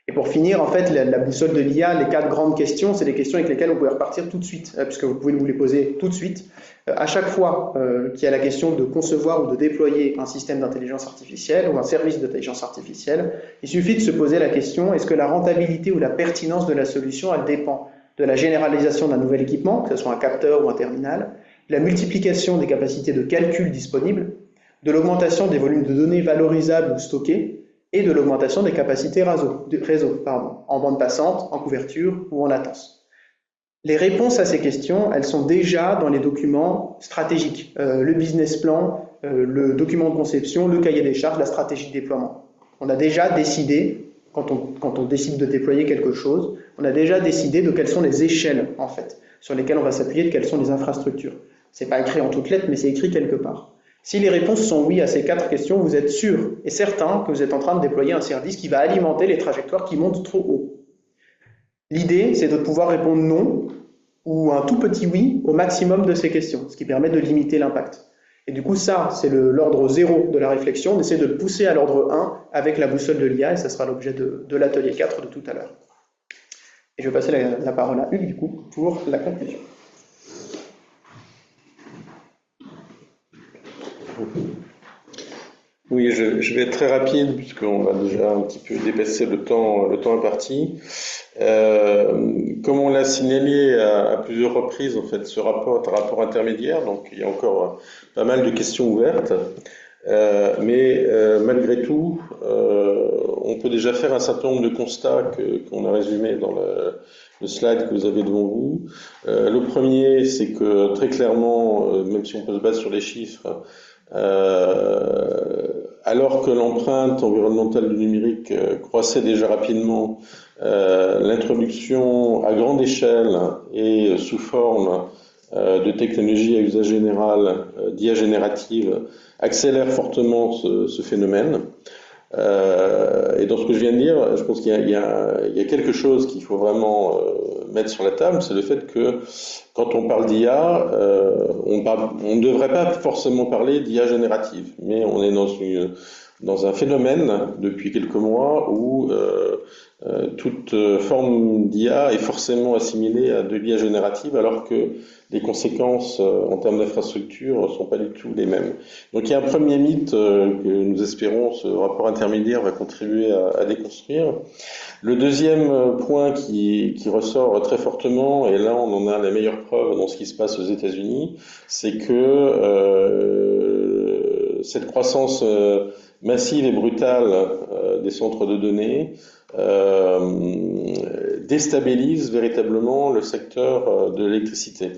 Et pour finir, en fait, la boussole de l'IA, les 4 grandes questions, c'est des questions avec lesquelles vous pouvez repartir tout de suite, puisque vous pouvez vous les poser tout de suite. À chaque fois qu'il y a la question de concevoir ou de déployer un système d'intelligence artificielle ou un service d'intelligence artificielle, il suffit de se poser la question, est-ce que la rentabilité ou la pertinence de la solution, elle dépend de la généralisation d'un nouvel équipement, que ce soit un capteur ou un terminal, de la multiplication des capacités de calcul disponibles, de l'augmentation des volumes de données valorisables ou stockées, et de l'augmentation des capacités réseau, en bande passante, en couverture ou en latence. Les réponses à ces questions, elles sont déjà dans les documents stratégiques, le business plan, le document de conception, le cahier des charges, la stratégie de déploiement. On a déjà décidé, quand on décide de déployer quelque chose, on a déjà décidé de quelles sont les échelles, en fait, sur lesquelles on va s'appuyer, de quelles sont les infrastructures. C'est pas écrit en toutes lettres, mais c'est écrit quelque part. Si les réponses sont oui à ces 4 questions, vous êtes sûr et certain que vous êtes en train de déployer un service qui va alimenter les trajectoires qui montent trop haut. L'idée, c'est de pouvoir répondre non ou un tout petit oui au maximum de ces questions, ce qui permet de limiter l'impact. Et du coup, ça, c'est l'ordre 0 de la réflexion. On essaie de le pousser à l'ordre 1 avec la boussole de l'IA et ça sera l'objet de l'atelier 4 de tout à l'heure. Et je vais passer la parole à Hugues, du coup, pour la conclusion. Oui, je vais être très rapide puisqu'on va déjà un petit peu dépasser le temps imparti. Comme on l'a signalé à plusieurs reprises, en fait, ce rapport est un rapport intermédiaire, donc il y a encore pas mal de questions ouvertes. Mais malgré tout, on peut déjà faire un certain nombre de constats qu'on a résumés dans le slide que vous avez devant vous. Le premier, c'est que très clairement, même si on peut se baser sur les chiffres, alors que l'empreinte environnementale du numérique croissait déjà rapidement, l'introduction à grande échelle et sous forme de technologies à usage général, d'IA générative, accélère fortement ce phénomène. Et dans ce que je viens de dire, je pense qu'il y a quelque chose qu'il faut vraiment mettre sur la table, c'est le fait que quand on parle d'IA, on ne devrait pas forcément parler d'IA générative, mais on est dans un phénomène depuis quelques mois où toute forme d'IA est forcément assimilée à de l'IA générative, alors que les conséquences en termes d'infrastructure ne sont pas du tout les mêmes. Donc il y a un premier mythe que nous espérons ce rapport intermédiaire va contribuer à déconstruire. Le deuxième point qui ressort très fortement, et là on en a la meilleure preuve dans ce qui se passe aux États-Unis, c'est que cette croissance massive et brutale des centres de données déstabilise véritablement le secteur de l'électricité.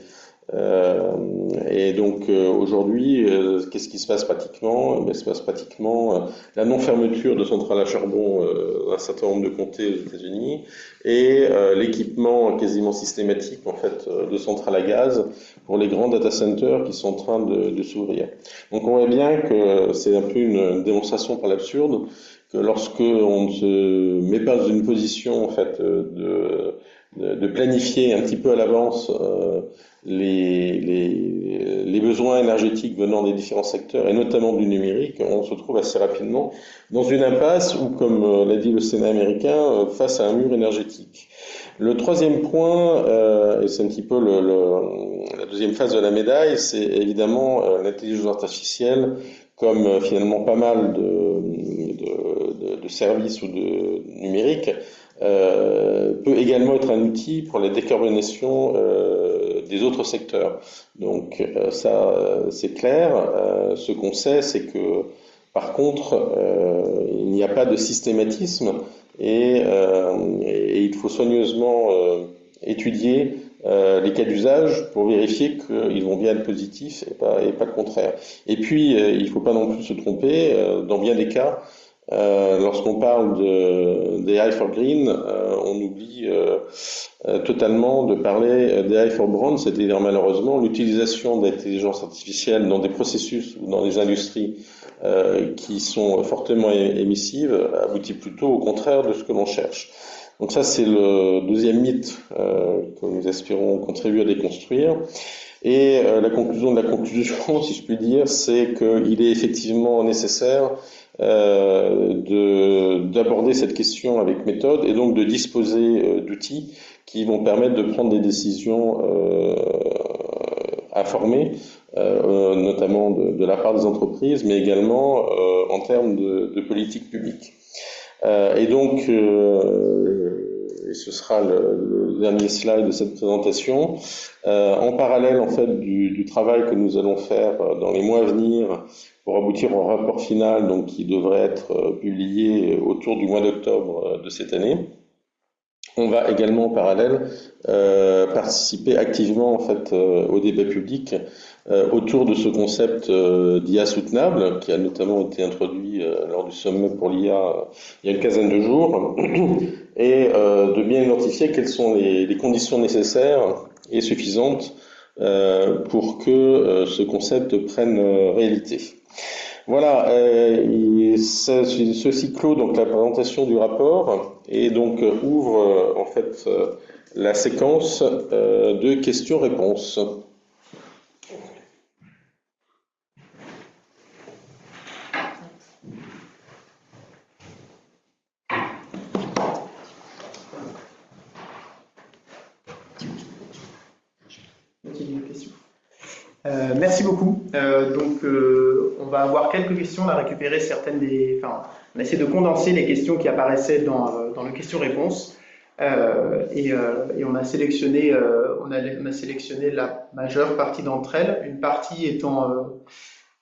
Et donc aujourd'hui, qu'est-ce qui se passe pratiquement? Il se passe pratiquement la non-fermeture de centrales à charbon dans un certain nombre de comtés aux États-Unis et l'équipement quasiment systématique en fait de centrales à gaz pour les grands data centers qui sont en train de s'ouvrir. Donc on voit bien que c'est un peu une démonstration par l'absurde que lorsque on ne se met pas dans une position en fait de planifier un petit peu à l'avance les besoins énergétiques venant des différents secteurs, et notamment du numérique, on se trouve assez rapidement dans une impasse ou, comme l'a dit le Sénat américain, face à un mur énergétique. Le troisième point, et c'est un petit peu la deuxième phase de la médaille, c'est évidemment l'intelligence artificielle, comme finalement pas mal de services ou de numériques, peut également être un outil pour la décarbonation des autres secteurs. Donc ça, c'est clair. Ce qu'on sait, c'est que par contre, il n'y a pas de systématisme et il faut soigneusement étudier les cas d'usage pour vérifier qu'ils vont bien être positifs et pas le contraire. Et puis, il ne faut pas non plus se tromper, dans bien des cas, lorsqu'on parle d'AI for Green, on oublie totalement de parler d'AI for Brown, c'est-à-dire malheureusement l'utilisation d'intelligence artificielle dans des processus ou dans des industries qui sont fortement émissives aboutit plutôt au contraire de ce que l'on cherche. Donc ça, c'est le deuxième mythe que nous espérons contribuer à déconstruire. Et la conclusion de la conclusion, si je puis dire, c'est qu'il est effectivement nécessaire d'aborder cette question avec méthode et donc de disposer d'outils qui vont permettre de prendre des décisions informées, notamment de la part des entreprises, mais également en termes de politique publique. Et donc, et ce sera le dernier slide de cette présentation, en parallèle en fait du travail que nous allons faire dans les mois à venir pour aboutir au rapport final, donc qui devrait être publié autour du mois d'octobre de cette année. On va également en parallèle participer activement en fait au débat public autour de ce concept d'IA soutenable qui a notamment été introduit lors du sommet pour l'IA il y a une quinzaine de jours et de bien identifier quelles sont les conditions nécessaires et suffisantes pour que ce concept prenne réalité. Voilà, ceci clôt donc la présentation du rapport et donc ouvre en fait la séquence de questions-réponses. Merci beaucoup. On va avoir quelques questions, on a récupéré certaines on a essayé de condenser les questions qui apparaissaient dans le question-réponse et on a sélectionné la majeure partie d'entre elles, une partie étant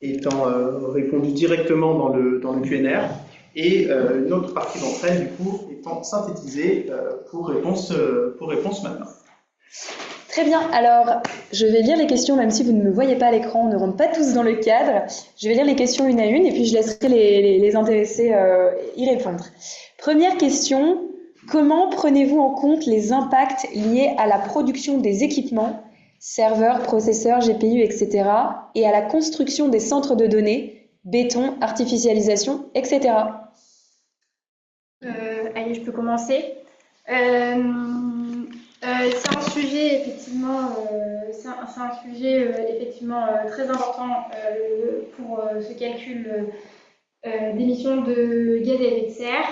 répondue directement dans le Q&R et une autre partie d'entre elles du coup étant synthétisée pour réponse maintenant. Très bien, alors je vais lire les questions, même si vous ne me voyez pas à l'écran, on ne rentre pas tous dans le cadre. Je vais lire les questions une à une et puis je laisserai les intéressés y répondre. Première question, comment prenez-vous en compte les impacts liés à la production des équipements, serveurs, processeurs, GPU, etc., et à la construction des centres de données, béton, artificialisation, etc. Allez, je peux commencer. C'est un sujet effectivement, très important pour ce calcul d'émissions de gaz à effet de serre.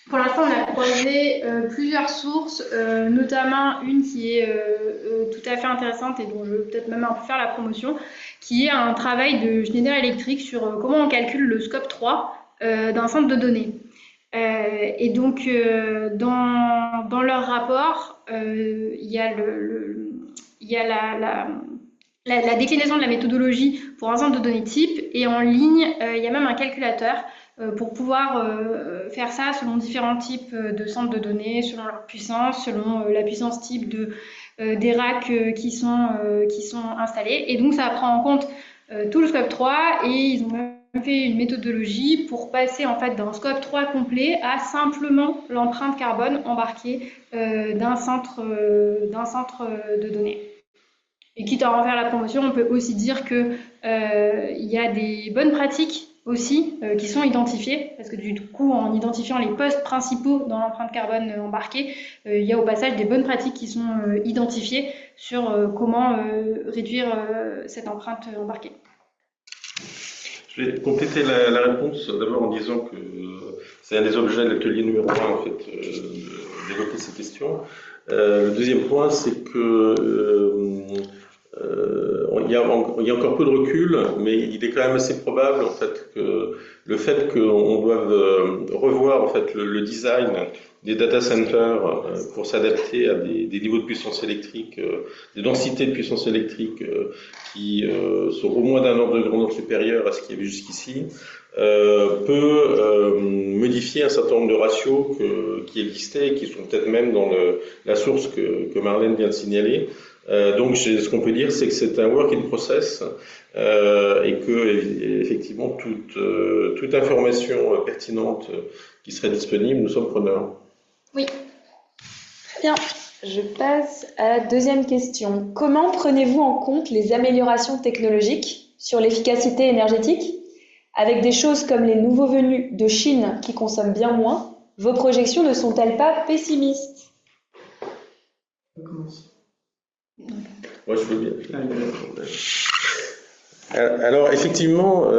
Pour l'instant, on a croisé plusieurs sources, notamment une qui est tout à fait intéressante et dont je vais peut-être même un peu faire la promotion, qui est un travail de Schneider Electric sur comment on calcule le scope 3 d'un centre de données. Et donc, dans leur rapport, il y a la déclinaison de la méthodologie pour un centre de données type, et en ligne, il y a même un calculateur pour pouvoir faire ça selon différents types de centres de données, selon leur puissance, selon la puissance type des racks qui sont installés. Et donc, ça prend en compte tout le scope 3 et ils ont même fait une méthodologie pour passer en fait d'un scope 3 complet à simplement l'empreinte carbone embarquée d'un centre de données. Et quitte à en faire la promotion, on peut aussi dire qu'il y a des bonnes pratiques aussi qui sont identifiées, parce que du coup, en identifiant les postes principaux dans l'empreinte carbone embarquée, il y a au passage des bonnes pratiques qui sont identifiées sur comment réduire cette empreinte embarquée. Je vais compléter la réponse d'abord en disant que c'est un des objets de l'atelier numéro 1 en fait, d'évoquer ces questions. Le deuxième point, c'est que il y a encore peu de recul, mais il est quand même assez probable en fait que le fait qu'on doive revoir en fait le design des data centers pour s'adapter à des niveaux de puissance électrique, des densités de puissance électrique qui sont au moins d'un ordre de grandeur supérieur à ce qu'il y avait jusqu'ici, peut modifier un certain nombre de ratios qui existaient et qui sont peut-être même dans la source que Marlène vient de signaler. Donc, ce qu'on peut dire, c'est que c'est un work in process et que, effectivement, toute information pertinente qui serait disponible, nous sommes preneurs. Oui. Très bien. Je passe à la deuxième question. Comment prenez-vous en compte les améliorations technologiques sur l'efficacité énergétique? Avec des choses comme les nouveaux venus de Chine qui consomment bien moins, vos projections ne sont-elles pas pessimistes? On commence. Moi, je veux bien. Alors, effectivement,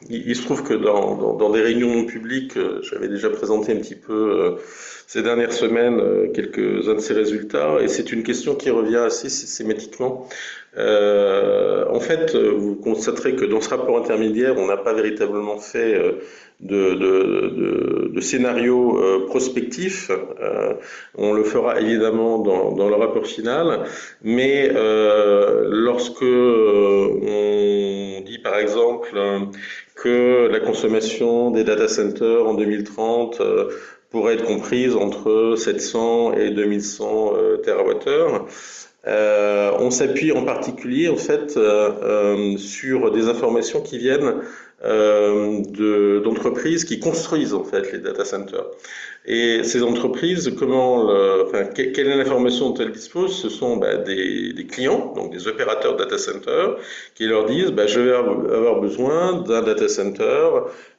il se trouve que dans des réunions publiques, j'avais déjà présenté un petit peu ces dernières semaines quelques-uns de ces résultats, et c'est une question qui revient assez systématiquement. En fait, vous constaterez que dans ce rapport intermédiaire, on n'a pas véritablement fait de scénario prospectif. On le fera évidemment dans le rapport final, mais lorsque on dit par exemple que la consommation des data centers en 2030 pourrait être comprise entre 700 et 2100 TWh, on s'appuie en particulier en fait sur des informations qui viennent d'entreprises qui construisent en fait les data centers. Et ces entreprises, quelle est l'information dont elles disposent? Ce sont des clients, donc des opérateurs de data centers, qui leur disent je vais avoir besoin d'un data center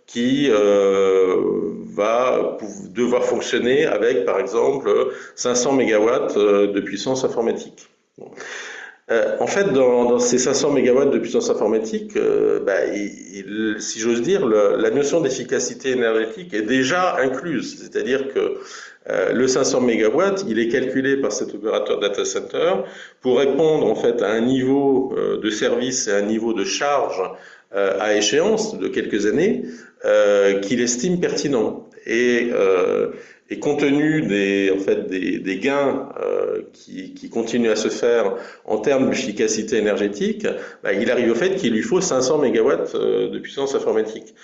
qui va devoir fonctionner avec, par exemple, 500 MW de puissance informatique. Bon. En fait, dans ces 500 MW de puissance informatique, si j'ose dire, la notion d'efficacité énergétique est déjà incluse. C'est-à-dire que le 500 MW, il est calculé par cet opérateur data center pour répondre en fait à un niveau de service et à un niveau de charge à échéance de quelques années qu'il estime pertinent. Et compte tenu des gains qui continuent à se faire en termes d'efficacité énergétique, il arrive au fait qu'il lui faut 500 MW de puissance informatique.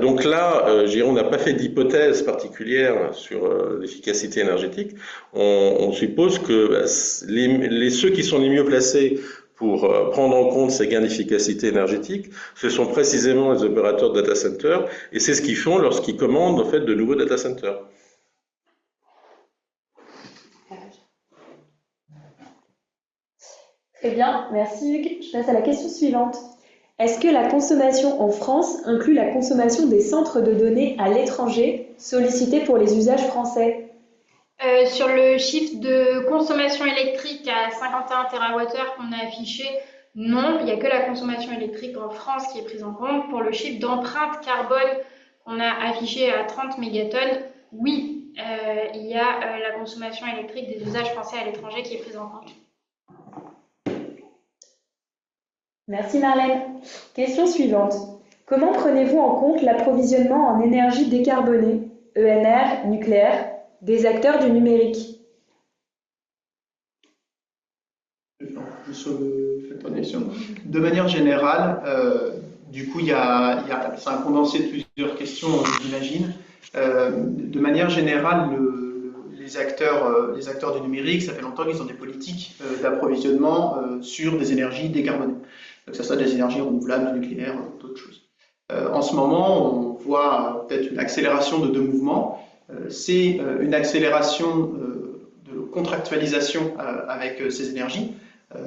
Donc là, on n'a pas fait d'hypothèse particulière sur l'efficacité énergétique. On suppose que ceux qui sont les mieux placés pour prendre en compte ces gains d'efficacité énergétique, ce sont précisément les opérateurs de data centers, et c'est ce qu'ils font lorsqu'ils commandent en fait de nouveaux data centers. Très bien, merci Hugues. Je passe à la question suivante. Est-ce que la consommation en France inclut la consommation des centres de données à l'étranger sollicités pour les usages français? Sur le chiffre de consommation électrique à 51 TWh qu'on a affiché, non, il n'y a que la consommation électrique en France qui est prise en compte. Pour le chiffre d'empreinte carbone qu'on a affiché à 30 mégatonnes, oui, il y a la consommation électrique des usages français à l'étranger qui est prise en compte. Merci Marlène. Question suivante. Comment prenez-vous en compte l'approvisionnement en énergie décarbonée, ENR, nucléaire, des acteurs du numérique? De manière générale, Du coup, c'est un condensé de plusieurs questions, j'imagine. De manière générale, les acteurs du numérique, ça fait longtemps qu'ils ont des politiques d'approvisionnement sur des énergies décarbonées, que ce soit des énergies renouvelables, du nucléaire, d'autres choses. En ce moment, on voit peut-être une accélération de deux mouvements. C'est une accélération de contractualisation avec ces énergies,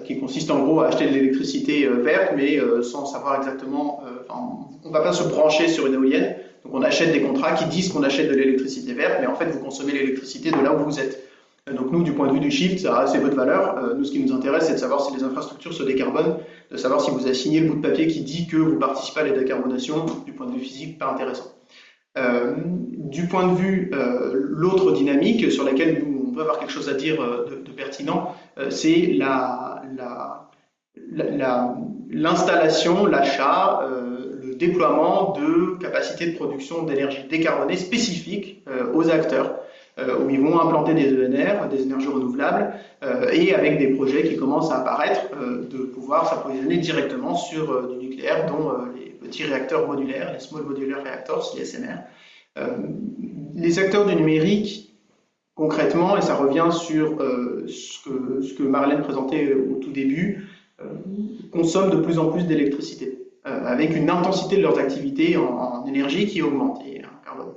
qui consiste en gros à acheter de l'électricité verte, mais sans savoir exactement. On ne va pas se brancher sur une éolienne, donc on achète des contrats qui disent qu'on achète de l'électricité verte, mais en fait vous consommez l'électricité de là où vous êtes. Donc nous, du point de vue du Shift, ça a assez peu de valeur. Nous, ce qui nous intéresse, c'est de savoir si les infrastructures se décarbonent, de savoir si vous avez signé le bout de papier qui dit que vous participez à la décarbonation. Du point de vue physique, pas intéressant. Du point de vue, l'autre dynamique sur laquelle nous, on peut avoir quelque chose à dire de pertinent, c'est l'installation, l'achat, le déploiement de capacités de production d'énergie décarbonée spécifiques aux acteurs, où ils vont implanter des ENR, des énergies renouvelables, et avec des projets qui commencent à apparaître, de pouvoir s'approvisionner directement sur du nucléaire, dont les petits réacteurs modulaires, les Small Modular Reactors, les SMR. Les acteurs du numérique, concrètement, et ça revient sur ce que Marlène présentait au tout début, consomment de plus en plus d'électricité, avec une intensité de leurs activités en énergie qui augmente, et en carbone.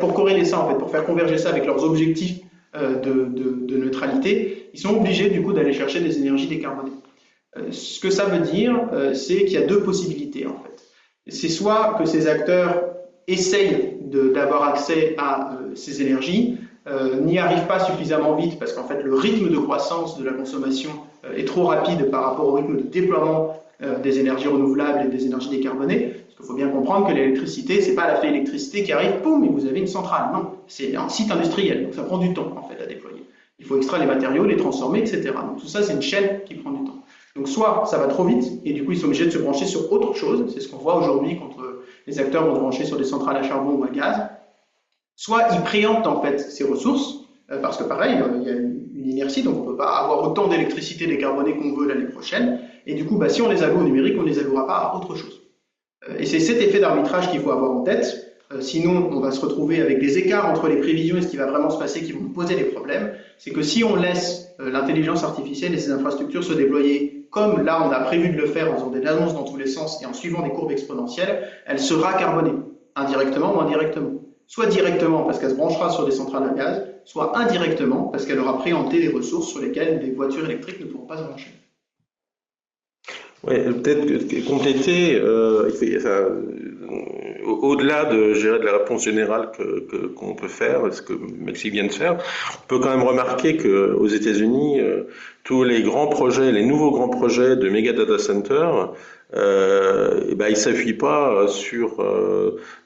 Pour corréler ça, en fait, pour faire converger ça avec leurs objectifs de neutralité, ils sont obligés du coup d'aller chercher des énergies décarbonées. Ce que ça veut dire, c'est qu'il y a deux possibilités en fait. C'est soit que ces acteurs essayent d'avoir accès à ces énergies, n'y arrivent pas suffisamment vite parce qu'en fait le rythme de croissance de la consommation est trop rapide par rapport au rythme de déploiement des énergies renouvelables et des énergies décarbonées. Parce qu'il faut bien comprendre que l'électricité, c'est pas la fée électricité qui arrive, boum, et vous avez une centrale. Non, c'est un site industriel, donc ça prend du temps en fait à déployer. Il faut extraire les matériaux, les transformer, etc. Donc tout ça, c'est une chaîne qui prend du temps. Donc soit ça va trop vite, et du coup ils sont obligés de se brancher sur autre chose, c'est ce qu'on voit aujourd'hui quand les acteurs vont se brancher sur des centrales à charbon ou à gaz, soit ils préemptent en fait ces ressources, parce que pareil, il y a une inertie, donc on ne peut pas avoir autant d'électricité décarbonée qu'on veut l'année prochaine, et du coup si on les alloue au numérique, on ne les allouera pas à autre chose. Et c'est cet effet d'arbitrage qu'il faut avoir en tête, sinon on va se retrouver avec des écarts entre les prévisions et ce qui va vraiment se passer qui vont nous poser des problèmes. C'est que si on laisse l'intelligence artificielle et ses infrastructures se déployer comme là on a prévu de le faire en faisant des annonces dans tous les sens et en suivant des courbes exponentielles, elle sera carbonée, indirectement ou indirectement. Soit directement parce qu'elle se branchera sur des centrales à gaz, soit indirectement parce qu'elle aura préempté des ressources sur lesquelles les voitures électriques ne pourront pas se brancher. Oui, peut-être compléter, au-delà de la réponse générale qu'on peut faire, ce que Maxime vient de faire, on peut quand même remarquer qu'aux États-Unis, tous les grands projets, les nouveaux grands projets de méga data centers, ils s'appuient pas sur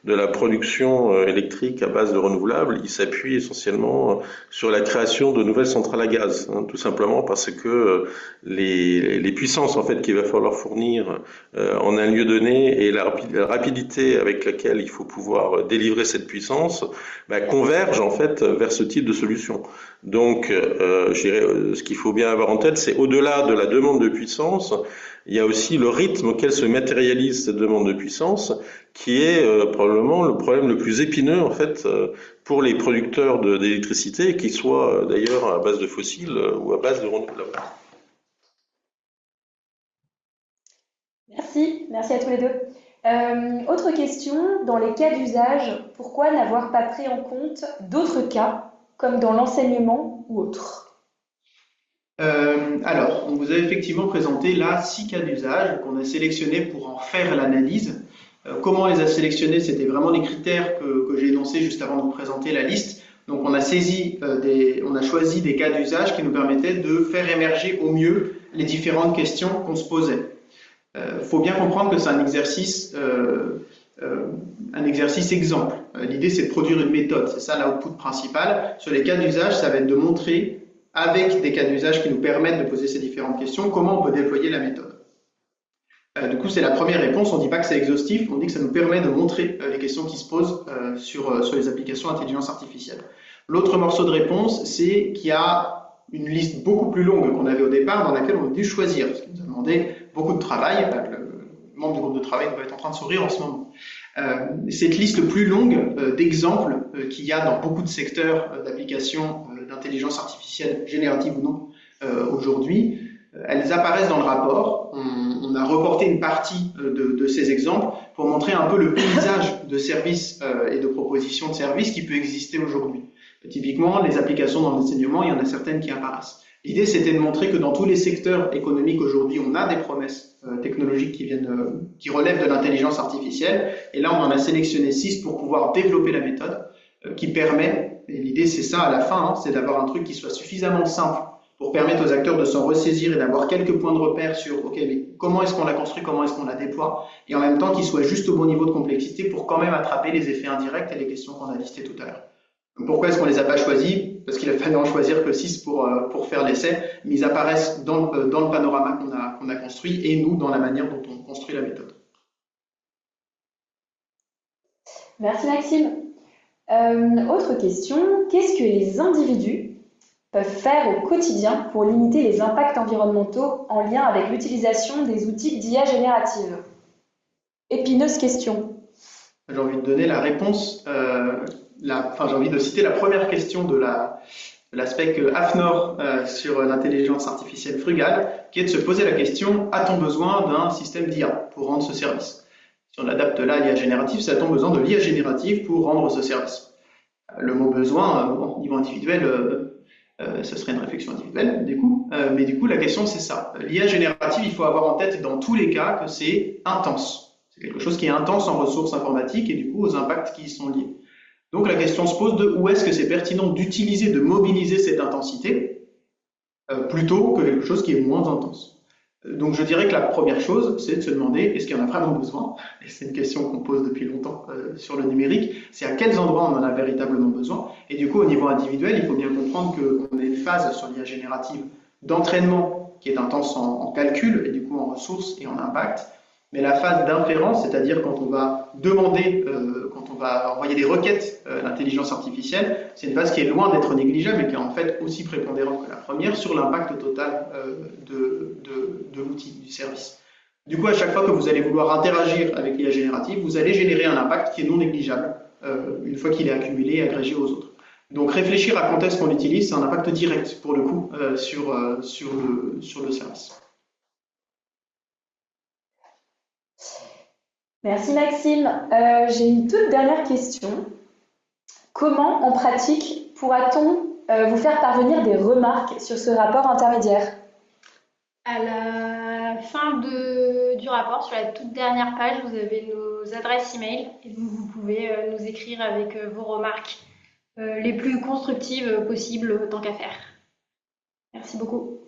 de la production électrique à base de renouvelables, ils s'appuient essentiellement sur la création de nouvelles centrales à gaz, hein, tout simplement parce que les puissances en fait qu'il va falloir fournir en un lieu donné et la rapidité avec laquelle il faut pouvoir délivrer cette puissance convergent en fait vers ce type de solution. Donc, je dirais, ce qu'il faut bien avoir en tête, c'est au-delà de la demande de puissance, il y a aussi le rythme auquel se matérialise cette demande de puissance, qui est probablement le problème le plus épineux en fait pour les producteurs d'électricité, qu'ils soient d'ailleurs à base de fossiles ou à base de renouvelables. Merci à tous les deux. Autre question, dans les cas d'usage, pourquoi n'avoir pas pris en compte d'autres cas, comme dans l'enseignement ou autre? Alors, on vous a effectivement présenté là 6 cas d'usage qu'on a sélectionnés pour en faire l'analyse. Comment on les a sélectionnés? C'était vraiment les critères que j'ai énoncés juste avant de vous présenter la liste. Donc on a choisi des cas d'usage qui nous permettaient de faire émerger au mieux les différentes questions qu'on se posait. Faut bien comprendre que c'est un exercice exemple. L'idée, c'est de produire une méthode. C'est ça l'output principal. Sur les cas d'usage, ça va être de montrer, avec des cas d'usage qui nous permettent de poser ces différentes questions, comment on peut déployer la méthode. Du coup, c'est la première réponse. On ne dit pas que c'est exhaustif, on dit que ça nous permet de montrer les questions qui se posent sur les applications d'intelligence artificielle. L'autre morceau de réponse, c'est qu'il y a une liste beaucoup plus longue qu'on avait au départ, dans laquelle on a dû choisir, ce qui nous a demandé beaucoup de travail. Le membre du groupe de travail doit être en train de sourire en ce moment. Cette liste plus longue d'exemples qu'il y a dans beaucoup de secteurs d'application d'intelligence artificielle, générative ou non, aujourd'hui, elles apparaissent dans le rapport. On a reporté une partie de ces exemples pour montrer un peu le paysage de services et de propositions de services qui peut exister aujourd'hui. Typiquement, les applications dans l'enseignement, il y en a certaines qui apparaissent. L'idée, c'était de montrer que dans tous les secteurs économiques aujourd'hui, on a des promesses technologiques qui relèvent de l'intelligence artificielle. Et là, on en a sélectionné 6 pour pouvoir développer la méthode qui permet, et l'idée c'est ça à la fin, c'est d'avoir un truc qui soit suffisamment simple pour permettre aux acteurs de s'en ressaisir et d'avoir quelques points de repère sur ok, mais comment est-ce qu'on la construit, comment est-ce qu'on la déploie, et en même temps qu'il soit juste au bon niveau de complexité pour quand même attraper les effets indirects et les questions qu'on a listées tout à l'heure. Pourquoi est-ce qu'on ne les a pas choisis? Parce qu'il a fallu en choisir que 6 pour faire l'essai, mais ils apparaissent dans le panorama qu'on a construit et nous dans la manière dont on construit la méthode. Merci Maxime. Autre question, qu'est-ce que les individus peuvent faire au quotidien pour limiter les impacts environnementaux en lien avec l'utilisation des outils d'IA générative? Épineuse question. J'ai envie de donner la réponse, j'ai envie de citer la première question de l'aspect AFNOR sur l'intelligence artificielle frugale, qui est de se poser la question, a-t-on besoin d'un système d'IA pour rendre ce service? Si on adapte là l'IA générative, c'est a-t-on besoin de l'IA générative pour rendre ce service? Le mot besoin, au niveau individuel, ce serait une réflexion individuelle, du coup. Mais du coup, la question, c'est ça. L'IA générative, il faut avoir en tête dans tous les cas que c'est intense. C'est quelque chose qui est intense en ressources informatiques et du coup aux impacts qui y sont liés. Donc la question se pose de où est-ce que c'est pertinent d'utiliser, de mobiliser cette intensité plutôt que quelque chose qui est moins intense. Donc je dirais que la première chose, c'est de se demander est-ce qu'il y en a vraiment besoin? Et c'est une question qu'on pose depuis longtemps sur le numérique, c'est à quels endroits on en a véritablement besoin. Et du coup, au niveau individuel, il faut bien comprendre qu'on a une phase sur l'IA générative d'entraînement qui est intense en calcul et du coup en ressources et en impact. Mais la phase d'inférence, c'est-à-dire quand on va demander, quand on va envoyer des requêtes d'intelligence artificielle, c'est une phase qui est loin d'être négligeable mais qui est en fait aussi prépondérante que la première sur l'impact total de l'outil, du service. Du coup, à chaque fois que vous allez vouloir interagir avec l'IA générative, vous allez générer un impact qui est non négligeable une fois qu'il est accumulé et agrégé aux autres. Donc réfléchir à quand est-ce qu'on l'utilise, c'est un impact direct pour le coup sur le service. Merci Maxime. J'ai une toute dernière question. Comment, en pratique, pourra-t-on vous faire parvenir des remarques sur ce rapport intermédiaire? À la fin du rapport, sur la toute dernière page, vous avez nos adresses email et donc vous pouvez nous écrire avec vos remarques les plus constructives possibles tant qu'à faire. Merci beaucoup.